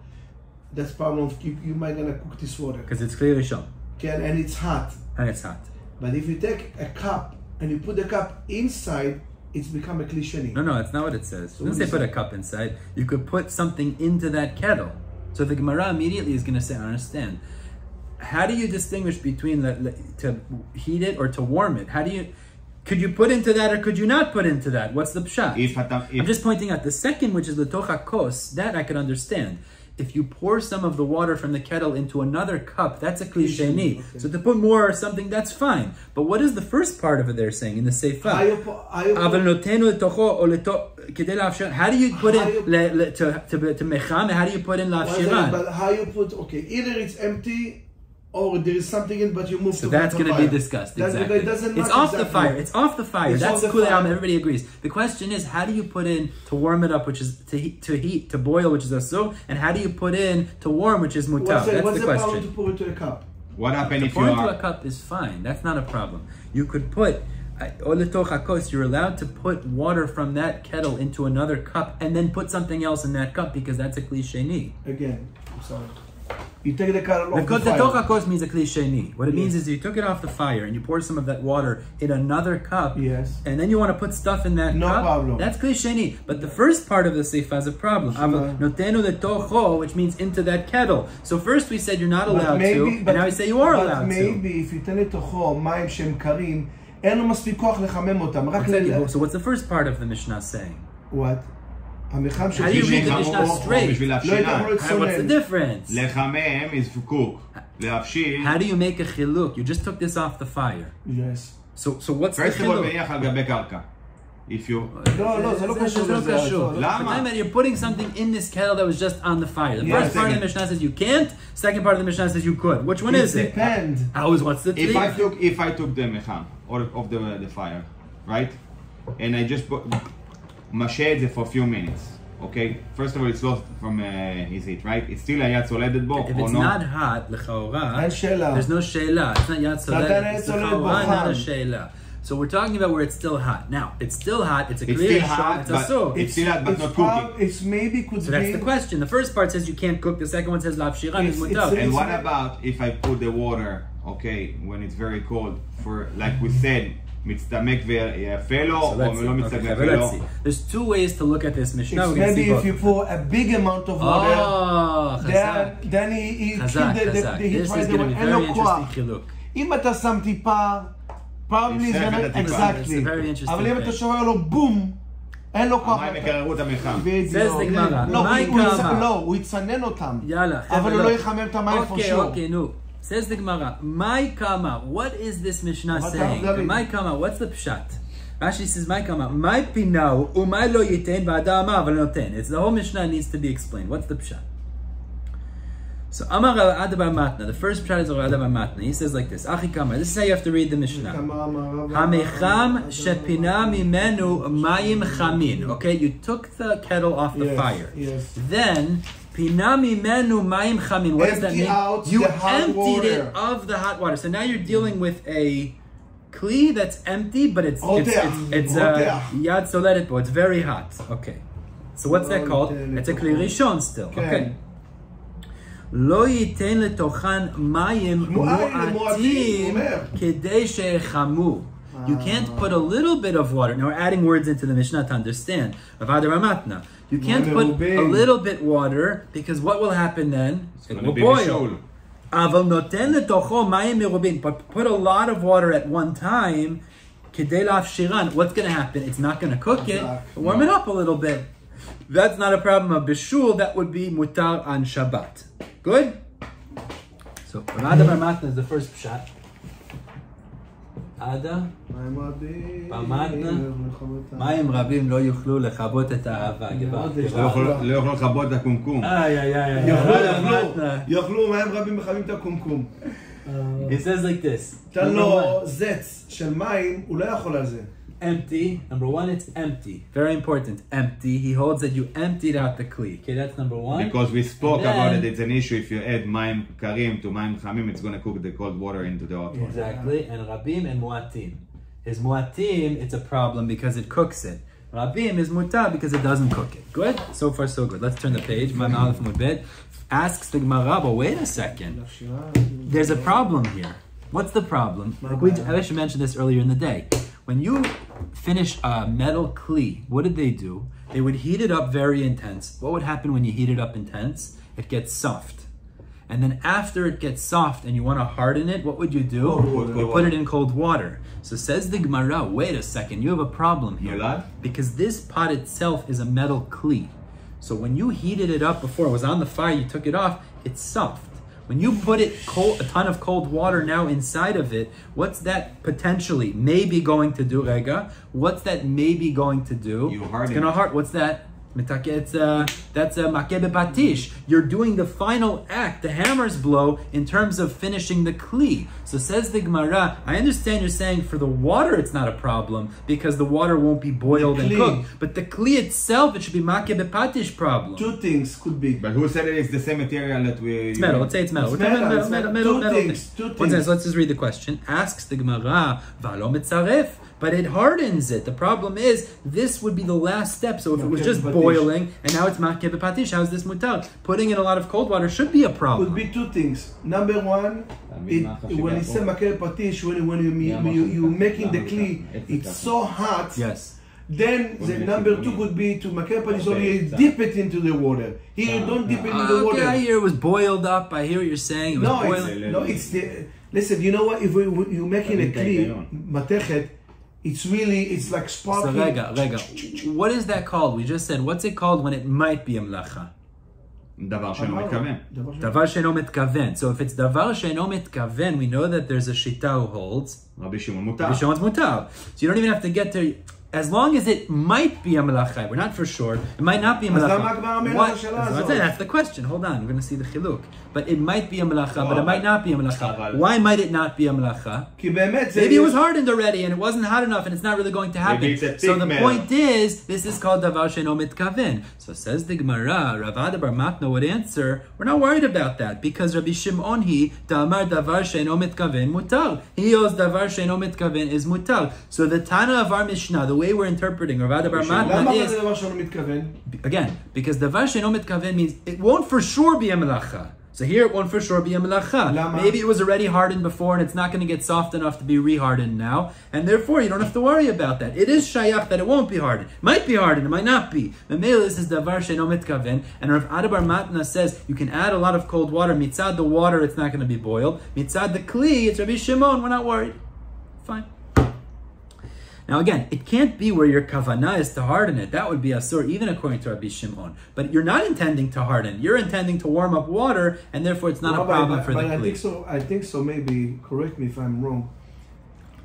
that's problem of you might gonna cook this water. Because it's clearly shown. And it's hot. And it's hot. But if you take a cup and you put the cup inside, it's become a cliche. No, that's not what it says. It doesn't say put a cup inside. You could put something into that kettle. So the Gemara immediately is going to say, I understand. How do you distinguish between to heat it or to warm it? Could you put into that or could you not put into that? What's the pshat? I'm just pointing out the second, which is the tocha kos, that I could understand. If you pour some of the water from the kettle into another cup, that's a kli sheni. Okay. So to put more or something, that's fine. But what is the first part of it they're saying in the Seifa? How do you put in to mecham? How do you put in la'afshiran? But how you put, either it's empty or there is something in, but you move so that's going to be discussed. Exactly. It's off the fire. It's off the fire. That's kulam. Everybody agrees. The question is, how do you put in to warm it up, which is to boil, which is asur, and how do you put in to warm, which is mutar? That's the question. To pour into a cup? What happens if you pour into a cup is fine. That's not a problem. You could put you're allowed to put water from that kettle into another cup and then put something else in that cup because that's a kli sheni. Again, I'm sorry. You take the kettle off the fire. The tocha means a kli sheni. What it means is you took it off the fire and you pour some of that water in another cup. Yes. And then you want to put stuff in that cup. No problem. That's kli sheni. But the first part of the seifa is a problem. Notenu letocho, which means into that kettle. So first we said you're not allowed to, and now we say you are allowed to. But maybe if you tell לתוכו מים שהם קרים, אין לו מספיק כוח לחמם אותם. So what's the first part of the Mishnah saying? What? How do you read the Mishnah straight? What's the difference? Lechamem is to cook. Leafshir. How do you make a chiluk? You just took this off the fire. Yes. So what's first the chiluk? If you... No, זה לא קשור. למה? You're putting something in this kettle that was just on the fire. The first part of the Mishnah says you can't. Second part of the Mishnah says you could. Which one is it? It depends. What's the if I took the mecham of the fire, right? And I just put... Mashed it for a few minutes, okay? First of all, it's lost from his heat, right? It's still a yad soledet bo, if it's not hot, l'chaora, there's no sheila. It's not yad soledet. It's l'chaora, not a sheila. So we're talking about where it's still hot. Now, it's still hot. It's a clear shot. It's asur. It's still hot, but not cooking. It's maybe could be. So that's the question. The first part says you can't cook. The second one says la'afshiran is mutar. And what about if I put the water, okay, when it's very cold, for like we said, מצטמק ויפה לו, או לא מצטמק ולא. There's two ways to look at this Mishnah. Maybe if you pour a big amount of water, then he keep the heat right there, אין לו כוח. אם אתה שם טיפה, probably זה exactly. אבל אם אתה שובר לו בום, אין לו כוח. המים יקררו את המלחם. לא, הוא יצנן אותם. אבל הוא לא יחמם את המים for sure. אוקיי, נו. Says the Gemara, Mai Kama, what is this Mishnah saying? Mai Kama, what's the pshat? Rashi says, Mai Kama, Mai pinahu, umay lo yiten, v'adam aval noten. It's the whole Mishnah needs to be explained. What's the pshat? So, Amar al Adabar Matna, the first pshat is al Adabar Matna. He says like this, Achi Kama, this is how you have to read the Mishnah. Hamecham shepina mimenu mayim chamin. Okay, you took the kettle off the fire. Yes. Then, Pinami menu mayim chamin. What does that mean? You emptied it of the hot water. So now you're dealing with a kli that's empty, but it's yad soledet bo. It's very hot. Okay. So what's that called? It's a kli rishon still. Okay. Lo yiten letochan mayim mu'atim kedei she'echamu. You can't put a little bit of water. Now we're adding words into the Mishnah to understand. You can't put a little bit water because what will happen then? It will boil. But put a lot of water at one time. What's going to happen? It's not going to cook it. Warm it up a little bit. That's not a problem of bishul. That would be mutar on Shabbat. Good? So, Rada bar Matna is the first pshat. Ada, Pamatna, מים רבים לא יוכלו לכבות את האהבה. לא יוכלו לכבות את הקומקום. יוכלו מים רבים מכבים את הקומקום. It says like this. תן לו זץ של מים, הוא לא יכול על זה. Empty. Number one, it's empty. Very important. Empty. He holds that you emptied out the kli. Okay, that's number one. Because we spoke about it. It's an issue. If you add mayim karim to mayim chamim, it's going to cook the cold water into the hot water. Exactly. And rabim and muatim. His muatim, it's a problem because it cooks it. Rabim is mutar because it doesn't cook it. Good? So far, so good. Let's turn the page. Asks the Gemara, but wait a second. There's a problem here. What's the problem? I should mention this earlier in the day. When you finish a metal kli, what did they do? They would heat it up very intense. What would happen when you heat it up intense? It gets soft. And then after it gets soft and you want to harden it, what would you do? You put it in cold water. So says the Gemara, wait a second, you have a problem here. Because this pot itself is a metal kli. So when you heated it up before, it was on the fire, you took it off, it's soft. When you put it a ton of cold water now inside of it, what's that potentially maybe going to do, Rega? What's that maybe going to do? You harden. It's going to harden. What's that? That's a makeh bepatish. You're doing the final act, the hammer's blow, in terms of finishing the kli. So says the Gemara, I understand you're saying for the water it's not a problem because the water won't be boiled and cooked. But the kli itself, it should be makeh bepatish problem. Two things could be. But who said it's the same material that we... It's metal. Let's say it's metal. Metal. Two things. Let's just read the question. Asks the Gemara, v'alo mitzaref. But it hardens it. The problem is, this would be the last step. So if it was just boiling, and now it's makeh bepatish, how is this mutar? Putting in a lot of cold water should be a problem. Could be two things. Number one, when you say makeh bepatish, when you're making the kli, it's so hot. Yes. Then the number two could be to makeh bepatish, only dip it into the water. Here you don't dip it into the water. Okay, I hear it was boiled up. I hear what you're saying. It was boiled. It's the... Listen, you know what? If you're making a kli, matechet, it's like sparkling. So rega. What is that called? We just said, what's it called when it might be a melacha? Davar she'eno mitkaven. Davar she'eno mitkaven. So if it's davar she'eno mitkaven, we know that there's a shita who holds. Rabbi Shimon's mutar. So you don't even have to get to... As long as it might be a melacha, we're not for sure. It might not be a melacha. That's the question. Hold on, we're going to see the chiluk. But it might be a melacha, but it might not be a melacha. Why might it not be a melacha? Maybe it was hardened already and it wasn't hot enough and it's not really going to happen. So the point is, this is called davar she'eno mitkaven. So says the Gemara, Rav Ada bar Matna would answer, we're not worried about that because Rabbi Shimon damar davar she'eno mitkaven mutar. He knows davar she'eno mitkaven is mutar. So the Tana of our Mishna, the way we're interpreting Rav Ada bar Matna is, again, because davar she'eno mitkaven means it won't for sure be a melacha. So here it won't for sure be a melacha. Maybe it was already hardened before and it's not going to get soft enough to be re-hardened now. And therefore you don't have to worry about that. It is shayach that it won't be hardened. It might be hardened, it might not be. This is davar she'eno mitkaven. And Rav Ada bar Matna says you can add a lot of cold water. Mitzad the water, it's not going to be boiled. Mitzad the kli, it's Rabbi Shimon, we're not worried. Fine. Now again, it can't be where your kavanah is to harden it. That would be asur, even according to Rabbi Shimon. But you're not intending to harden. You're intending to warm up water, and therefore it's not a problem for the kli. I think so. Maybe correct me if I'm wrong.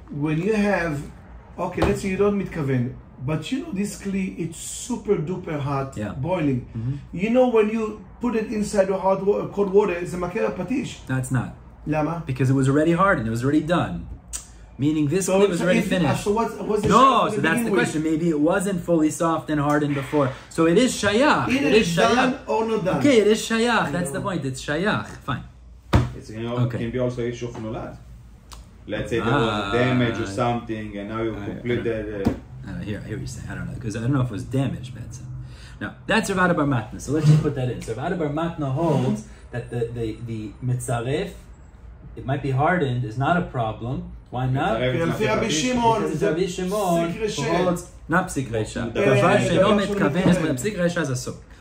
When you have, okay, let's say you don't mitkaven, but you know this kli, it's super duper hot, boiling. You know when you put it inside the cold water, it's a makeh bepatish. That's not. Lama? Because it was already hardened. It was already done. Meaning this kli was already finished. So what's the so that's the question. Maybe it wasn't fully soft and hardened before. So it is shayach. It is done or not done. Okay, it is shayach. That's the point. It's shayach. Fine. It can be also issue of nolad. Let's say there was damage or something, and now you completed. Here you're saying. I don't know because I don't know if it was damaged. Now that's Rav Ada bar Matna. So let's just put that in. So Rav Ada bar Matna holds that the mitzaref it might be hardened, is not a problem. Why not? Because Rabbi Shimon holds not psik resha.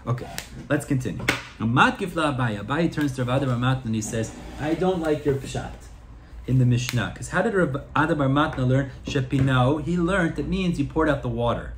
Okay, let's continue. Abaye turns to Ravada Bar Matna and he says, I don't like your pshat in the Mishnah. Because how did Ravada Bar Matna learn pinahu? He learned that means you poured out the water.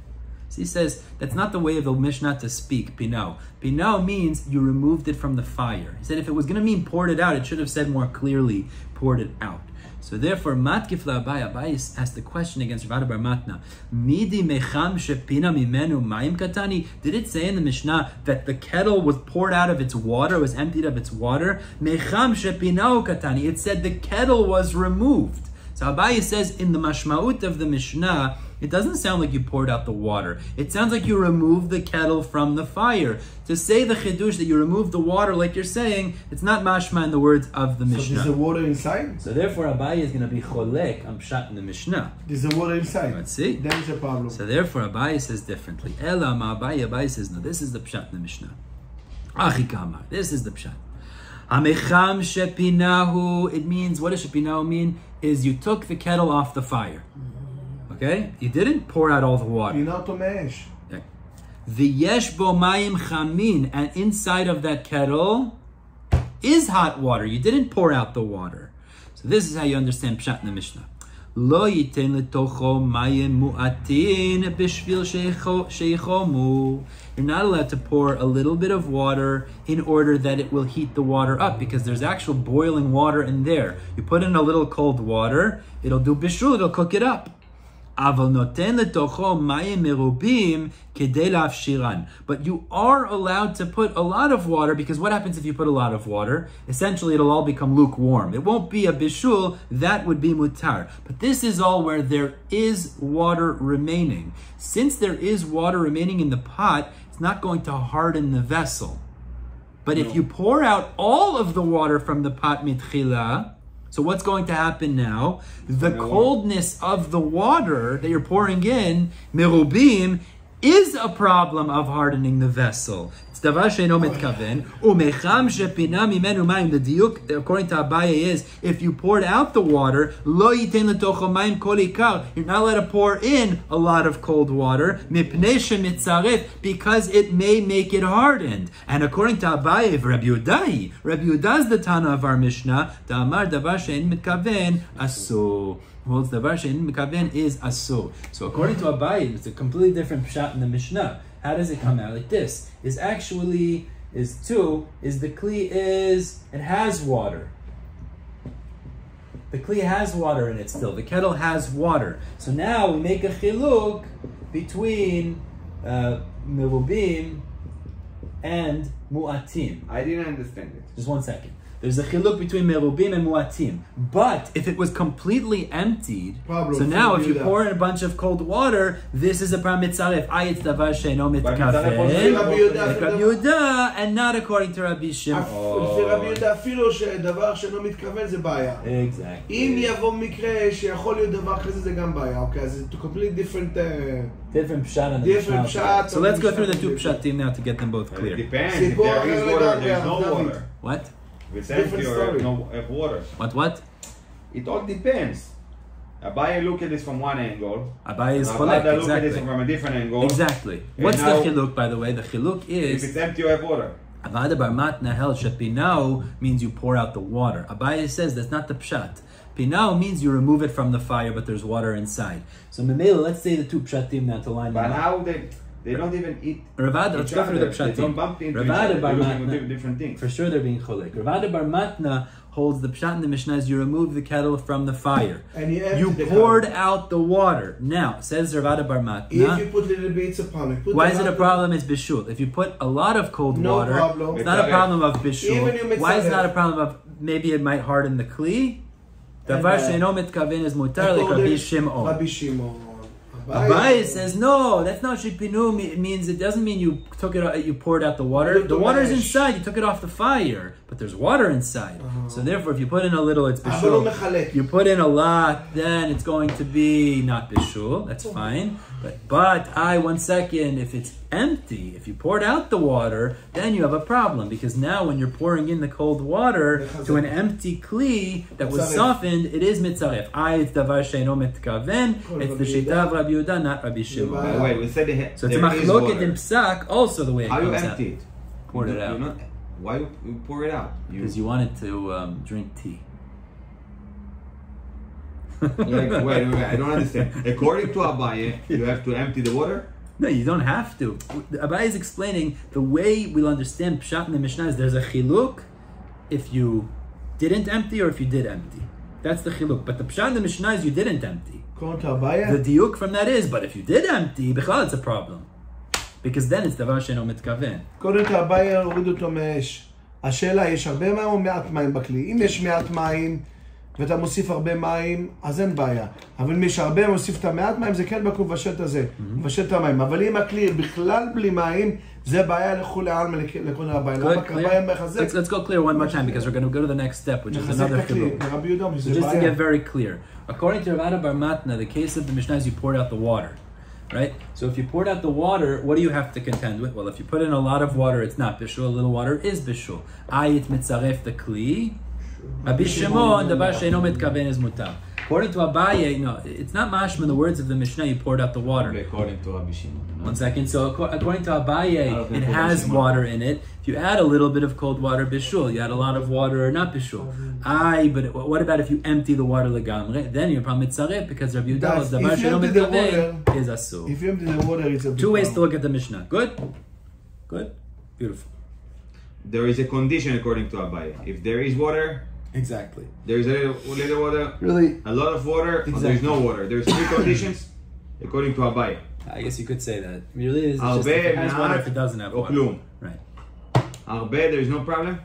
So he says, that's not the way of the Mishnah to speak, pinahu. Pinahu means you removed it from the fire. He said if it was going to mean poured it out, it should have said more clearly, poured it out. So therefore, Matkif la'Abaye, Abaye asked the question against Ravada Bar Matna, Midi mecham shepina mimenu mayim katani? Did it say in the Mishnah that the kettle was poured out of its water, was emptied of its water? Mecham shepinahu katani. It said the kettle was removed. So Abaye says in the mashmaut of the Mishnah, it doesn't sound like you poured out the water. It sounds like you removed the kettle from the fire. To say the chidush that you removed the water, like you're saying, it's not mashma in the words of the Mishnah. So there's the water inside? So therefore Abaye is going to be cholek on pshat in the Mishnah. There's the water inside. Let's see. Then it's a problem. So therefore Abaye says differently. Ela ma Abaye says, no, this is the pshat in the Mishnah. Achikama, this is the pshat. Amecham shepinahu, it means, what does shepinahu mean? Is you took the kettle off the fire. Okay? You didn't pour out all the water. The yesh bo mayim chamin, and inside of that kettle is hot water. You didn't pour out the water. So this is how you understand pshat in the Mishnah. Lo yiten letocho mayim mu'atin bishvil sheichomu. You're not allowed to pour a little bit of water in order that it will heat the water up, because there's actual boiling water in there. You put in a little cold water, it'll do bishul, it'll cook it up. But you are allowed to put a lot of water, because what happens if you put a lot of water? Essentially, it'll all become lukewarm. It won't be a bishul, that would be mutar. But this is all where there is water remaining. Since there is water remaining in the pot, it's not going to harden the vessel. But if you pour out all of the water from the pot mitchila, so what's going to happen now? The coldness of the water that you're pouring in, merubim, is a problem of hardening the vessel. It's davar she'eino mitkaven. Umecham shepina mimenu mayim. The diuk, according to Abaye, is if you poured out the water, lo yiten letocho mayim kol ikar. You're not allowed to pour in a lot of cold water, mipnei shemitzaref, because it may make it hardened. And according to Abaye, Rabbi Yehuda, Rabbi Yehuda is the Tana of our Mishnah. Da'amar davar she'ein mitkaven asur. Holds davar she'ein mikaven is asur. So according to Abaye, it's a completely different pshat in the Mishnah. How does it come out like this? Is the kli it has water. The kli has water in it still. The kettle has water. So now we make a chiluk between merubim and mu'atim. I didn't understand it. Just 1 second. There's a chiluk between merubim and mu'atim. But if it was completely emptied, so now if you pour in a bunch of cold water, this is a problem mitzaref. It's davar she'eino mitkaven. Like Rabbi Yehuda, and not according to Rabbi Shimon. Exactly. It's a completely different pshat on the Mishnah. So let's go through the two pshatim now to get them both clear. It depends. If there is water, there's no water. What? If it's empty or no water. What? It all depends. Abaye look at this from one angle. Abaye is cholek, exactly. Look at this from a different angle. Exactly. What's the chiluk, by the way? The chiluk is... If it's empty, you have water. Ravada Bar Matna held shepinahu means you pour out the water. Abaye says that's not the pshat. Pinahu means you remove it from the fire, but there's water inside. So Memela, let's say the two pshatim now to line them up. But how they don't even eat. Ravada, let's go through the pshatim. They don't bump into Ravada Bar Matna, different things. For sure they're being cholek. Ravada Bar Matna holds the pshat in the Mishnah is you remove the kettle from the fire. And you poured out the water. Now, says Ravada Bar Matna, if you put a little bit, it's a problem. Why is it a problem? It's bishul. If you put a lot of cold water, problem. It's not a problem of bishul. Why is it not a problem of maybe it might harden the kli? Davar she'eino mitkaven is mutar like Rabbi Shimon. Abaye says no, that's not shipinu. It means it doesn't mean you took it. You poured out the water. The water's inside. You took it off the fire, but there's water inside. So therefore, if you put in a little, it's bishul. You put in a lot, then it's going to be not bishul. That's fine. But 1 second, if it's empty, if you poured out the water, then you have a problem, because now when you're pouring in the cold water to an empty kli that was softened, it is mitzaref. It's davar she'eino mitkaven. It's the shita of Rabbi Yehuda, not Rabbi Shimon. Wait, we said so it's a machloket in psak, also the way it how comes you empty out. it? Poured it out. Why you pour it out? Because you wanted to drink tea. Wait, I don't understand. According to Abaye, you have to empty the water? No, you don't have to. Abaye is explaining the way we'll understand pshat in the Mishnah is there's a chiluk if you didn't empty or if you did empty. That's the chiluk. But the pshat in the Mishnah is you didn't empty. According to Abaye? The diuk from that is, but if you did empty, bichlal it's a problem. Because then it's דבר שאינו מתכוון. קודם כל אביי הוריד אותו מאש. השאלה, יש הרבה מים או מעט מים בכלי? אם יש מעט מים ואתה מוסיף הרבה מים, אז אין בעיה. אבל אם יש הרבה מוסיף את המעט מים, זה כן בקום מבשל את הזה, מבשל את המים. אבל אם הכלי בכלל בלי מים, זה בעיה לכולי עלמא לכל אביי. למה אביי מחזק? Let's go clear one more time, because we're going to go to the next step, which is another chiluk. So just to get very clear. According to Rav Bar Matna, the case of the Mishnah is you poured out the water. Right? So if you poured out the water, what do you have to contend with? Well, if you put in a lot of water, it's not bishul. A little water is bishul. Ayit mitzaref the kli. Rabbi Shimon, davar she'eino mitkaven is mutar. According to Abaye, no, it's not mashma in the words of the Mishnah, you poured out the water. According to Rabbi Shimon. 1 second. So according to Abaye, it has water in it. If you add a little bit of cold water, bishul. You add a lot of water, not bishul. But what about if you empty the water legamre? Then you're probably mitzaref, because Rabbi Yehuda davar she'eino mitkaven is asur. If you empty the water, it's a Two ways to look at the Mishnah. Good? Good? Beautiful. There is a condition according to Abaye. If there is water, exactly. There is a little water, really, a lot of water, exactly. Or there is no water. There's 3 conditions according to Abaye. I guess you could say that. Really, it's just if it has water, if it doesn't have water. Right. Arbe, there is no problem?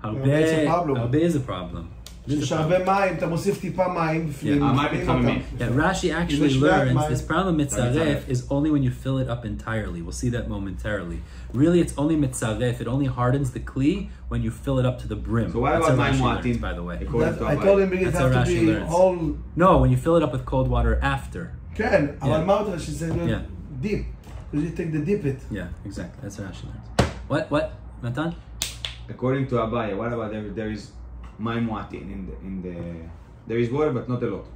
Arbe is a problem. יש הרבה מים, אתה מוסיף טיפה מים בפנים. Rashi actually learns this problem mitzaref is only when you fill it up entirely. We'll see that momentarily. Really, it's only mitzaref. It only hardens the kli when you fill it up to the brim. So what about mayim muatim, by the way? I told him it has to be whole... No, when you fill it up with cold water after. כן, אבל מה אותך שזה deep. You take the dip it. Yeah, exactly. That's what Rashi learns. What? Matan? According to Abaye, what about there is mayim muatim in the there is water but not a lot.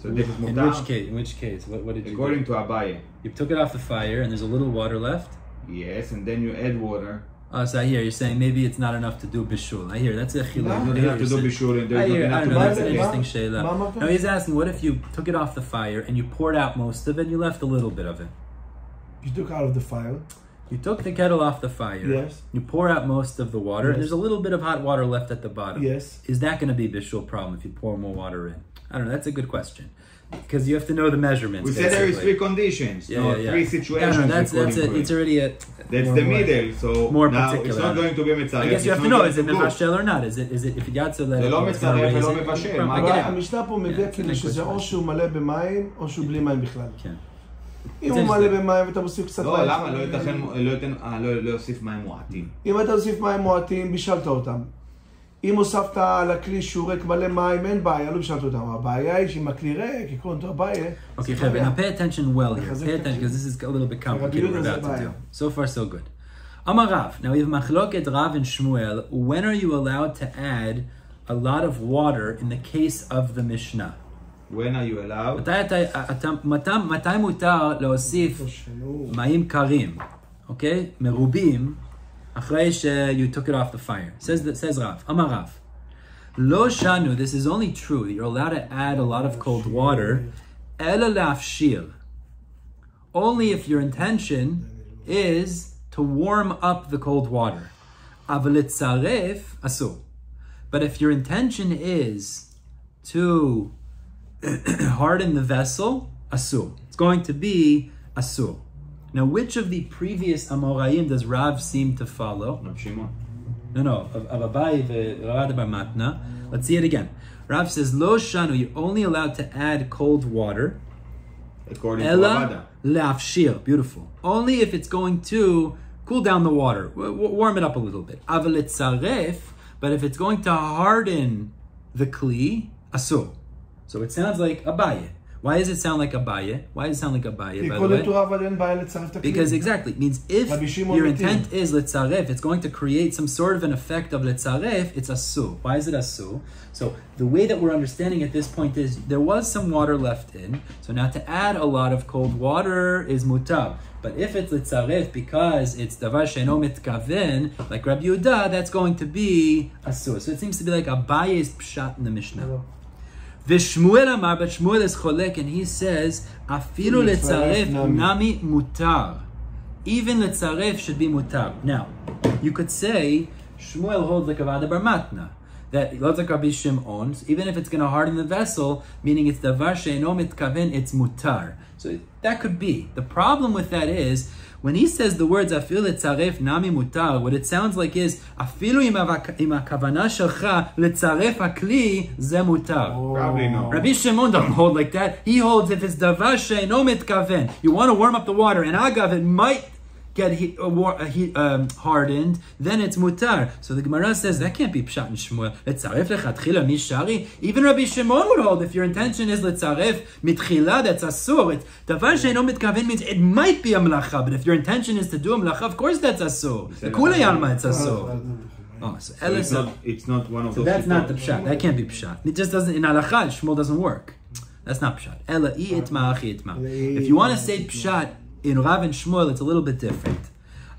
So this is mutar. In which case? What did you According do? to Abaye. You took it off the fire and there's a little water left? Yes, and then you add water. Oh, so I hear you're saying maybe it's not enough to do bishul. I hear that's a chiluk. Not enough to do bishul, and there's not enough to do that's an interesting sheila. No, he's asking, what if you took it off the fire and you poured out most of it and you left a little bit of it? You took out of the fire. You took the kettle off the fire. Yes. You pour out most of the water, and there's a little bit of hot water left at the bottom. Yes. Is that going to be a bishul problem if you pour more water in? I don't know. That's a good question. Because you have to know the measurements. We said there is 3 conditions, 3 situations. Yeah, that's it's already a... That's the middle, so more now particular. It's not going to be mitzaref. I guess you have to know, is it mevashel or not? Is it if you got so that... זה לא מצרף ולא מבשל, מה הבעיה? המשנה פה מביא כאילו שזה או שהוא מלא במים, או שהוא בלי מים בכלל. כן. אם הוא מלא במים ואתה מוסיף קצת מים... לא, למה? לא ייתכן, לא יוסיף מים מועטים. אם אתה תוסיף מים מועטים, בישלת אותם. אם הוספת על הכלי שהוא ריק מלא מים, אין בעיה, לא בישלת אותם. הבעיה היא שאם הכלי ריק, יקרון אותו הבעיה... Okay, Kevin, now pay attention well here. Pay attention, because this is a little bit complicated what we're about to do. So far, so good. Amar Rav. Now we have machloket Rav and Shmuel. When are you allowed to add a lot of water in the case of the Mishnah? When are you allowed? מתי מותר להוסיף מים קרים, okay? מרובים, אחרי you took it off the fire. Says Rav, Amar Rav. Lo shanu, this is only true that you're allowed to add a lot of cold water, ela lafshir. Only if your intention is to warm up the cold water. Avalit saref asur. But if your intention is to harden the vessel, asur. It's going to be asur. Now, which of the previous Amoraim does Rav seem to follow? Rav Shimon. No, of Abaye Rav Bar Matna. Let's see it again. Rav says, Lo shanu, you're only allowed to add cold water. According to Avada. Lafshir, beautiful. Only if it's going to cool down the water, warm it up a little bit. Avalit saref, but if it's going to harden the kli, asur. So it sounds like Abaye. Why does it sound like Abaye? Why does it sound like Abaye, by the way? Because exactly, it means if your intent is Litzaref, it's going to create some sort of an effect of Litzaref, it's Asur. Why is it Asur? So the way that we're understanding at this point is there was some water left in, so now to add a lot of cold water is mutar. But if it's Litzaref because it's Davar She'eno Mitkaven, like Rabbi Yehuda, that's going to be Asur. So it seems to be like Abaye's pshat in the Mishnah. V'Shmuel Amar, but Shmuel is cholek, and he says, Afilu Litzaref nami mutar. Even Litzaref should be mutar. Now, you could say, Shmuel holds like Avada Bar Matna, that holds like Rabbi Shimon, even if it's going to harden the vessel, meaning it's Davar She'eno Mitkaven, it's mutar. So that could be. The problem with that is, when he says the words Afilu Litzaref nami mutar, what it sounds like is Afilu im hakavana shelcha litzaref hakli ze mutar. Probably no. Rabbi Shimon doesn't hold like that. He holds if it's davar she'eno mitkaven, you want to warm up the water, and agav it might get hardened, then it's mutar. So the Gemara says that can't be pshat and Shmuel. Litzaref lechatchila mishari. Even Rabbi Shimon would hold if your intention is litzaref mitchila, that's asur. It's davar she'eno mitkaven means it might be a melacha, but if your intention is to do a melacha, of course that's asur. The kulei alma it's asur. Oh, so it's not one of so those. That's not the pshat. That can't be pshat. It just doesn't in halacha. Shmuel doesn't work. That's not pshat. Ela I itma achi itma. If you want to say pshat in Rav and Shmuel, it's a little bit different.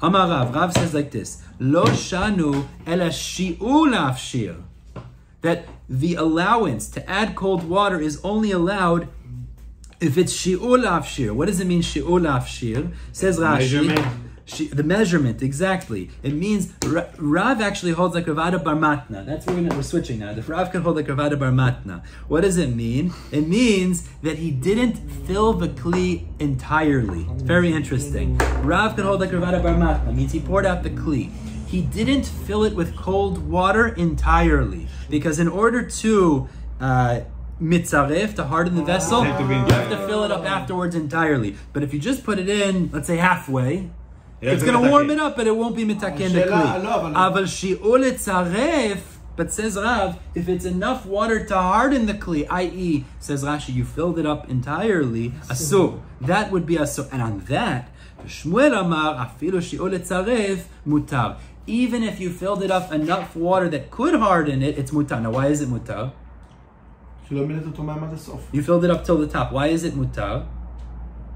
Amar Rav. Rav says like this: Lo shanu ela shi'u la'afshir. That the allowance to add cold water is only allowed if it's shi'u la'afshir. What does it mean, shi'u la'afshir? Says Rashi. The measurement, exactly. It means Rav actually holds like Ravada Bar Matna. That's what we're switching now. The Rav can hold like Ravada Bar Matna. What does it mean? It means that he didn't fill the kli entirely. It's very interesting. Rav can hold like Ravada Bar Matna. Means he poured out the kli. He didn't fill it with cold water entirely, because in order to mitzaref, to harden the vessel, you have to fill it up afterwards entirely. But if you just put it in, let's say halfway, it's going to warm it up, but it won't be mitaken the kli. Aval shi'u litzaref, but says Rav, if it's enough water to harden the kli, i.e., says Rashi, you filled it up entirely, asur. That would be asur. And on that, Shmuel Amar, afilu shi'u litzaref, mutar. Even if you filled it up enough water that could harden it, it's mutar. Now, why is it mutar? You filled it up till the top. Why is it mutar?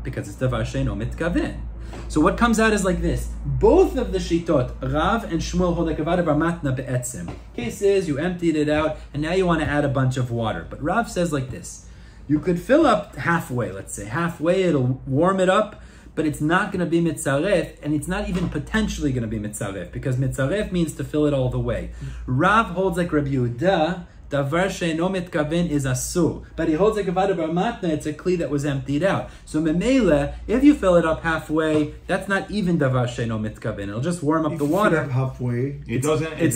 Because it's davar she'eno mitkaven. So what comes out is like this. Both of the shitot, Rav and Shmuel, hold like Ravada Bar Matna be'etzem. Case is, you emptied it out, and now you want to add a bunch of water. But Rav says like this. You could fill up halfway, let's say. Halfway, it'll warm it up, but it's not going to be mitzaref, and it's not even potentially going to be mitzaref, because mitzaref means to fill it all the way. Rav holds like Rabbi Yehuda, davar she'eno mitkaven is asur, but he holds like Ravada Bar Matna, it's a kli that was emptied out. So memela, if you fill it up halfway, that's not even davar she'eno mitkaven. It'll just warm up the water. Halfway, it's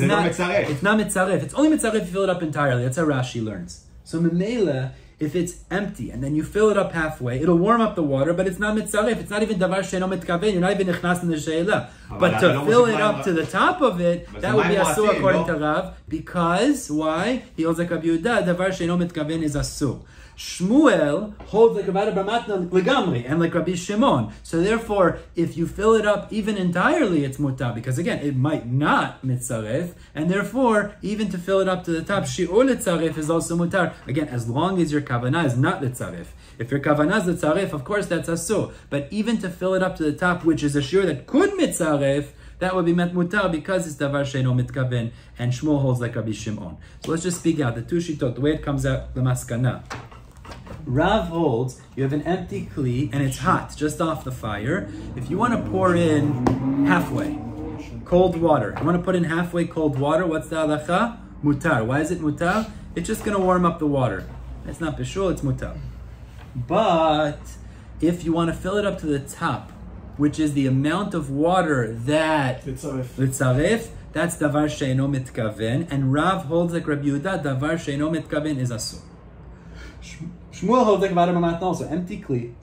not mitzaref. It's not mitzaref. It's only mitzaref if you fill it up entirely. That's how Rashi learns. So memela, if it's empty and then you fill it up halfway, it'll warm up the water, but it's not mitzaref. It's not even davar she'eno mitkaven. You're not even nichnas in the she'ela. But to fill it up to the top of it, that would be asur according to Rav. Because, why? He holds like Rabbi Yehuda, davar she'eno mitkaven is asur. Shmuel holds like Ravada Bar Matna legamri, and like Rabbi Shimon. So therefore, if you fill it up even entirely, it's mutar, because again, it might not mitzaref, and therefore, even to fill it up to the top, shi'u litzaref is also mutar. Again, as long as your kavanah is not litzaref. If your kavanah is litzaref, of course that's asur. But even to fill it up to the top, which is a shiur that could mitzaref, that would be met mutar because it's davar she'eno mitkaven, and Shmuel holds like Rabbi Shimon. So let's just speak out the two shitot, the way it comes out, the maskana. Rav holds, you have an empty kli and it's hot, just off the fire. If you want to pour in halfway cold water, you want to put in halfway cold water, what's the halacha? Mutar. Why is it mutar? It's just going to warm up the water. It's not bishul, it's mutar. But if you want to fill it up to the top, which is the amount of water that litzaref, that's davar she'eno mitkaven, and Rav holds like Rabbi Yehuda, davar she'eno mitkaven is asur. Shmuel holds like Ravada Bar Matna also, empty kli.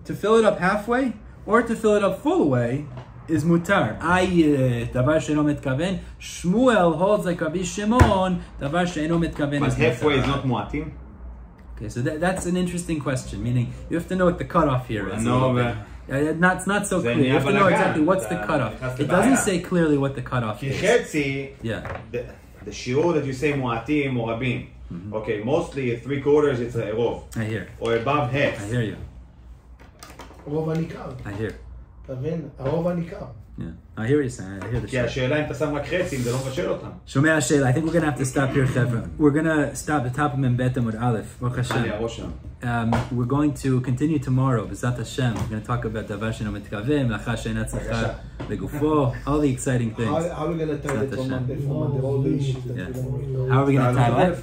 To fill it up halfway or to fill it up full way is mutar. Davar she'eno mitkaven. Shmuel holds like Rabbi Shimon, davar she'eno mitkaven is mutar. But halfway is not muatim? Okay, so that's an interesting question, meaning you have to know what the cutoff here is. It's not so clear. You have to know exactly what's the cutoff. It doesn't say clearly what the cutoff is. חצי, the shiur that you say mu'atim or rabim. Okay, mostly 3/4 it's a rov. I hear. Or above half. I hear you. רוב הניכר. I hear. אתה מבין? הרוב הניכר. Yeah, I hear what you're saying. I hear the כי השאלה אם אתה שם רק חצי, אם זה לא מבשל אותם. שומע השאלה, I think we're going to have to stop here, חבר'ה. We're going to stop at the top of Membet Amud Aleph. Baruch Hashem. We're going to continue tomorrow, B'ezrat Hashem. We're going to talk about דבר שאינו מתכוון, מלאכה שאינה צריכה לגופו, all the exciting things. How are we going to tie it from the road? How are we going to tie it?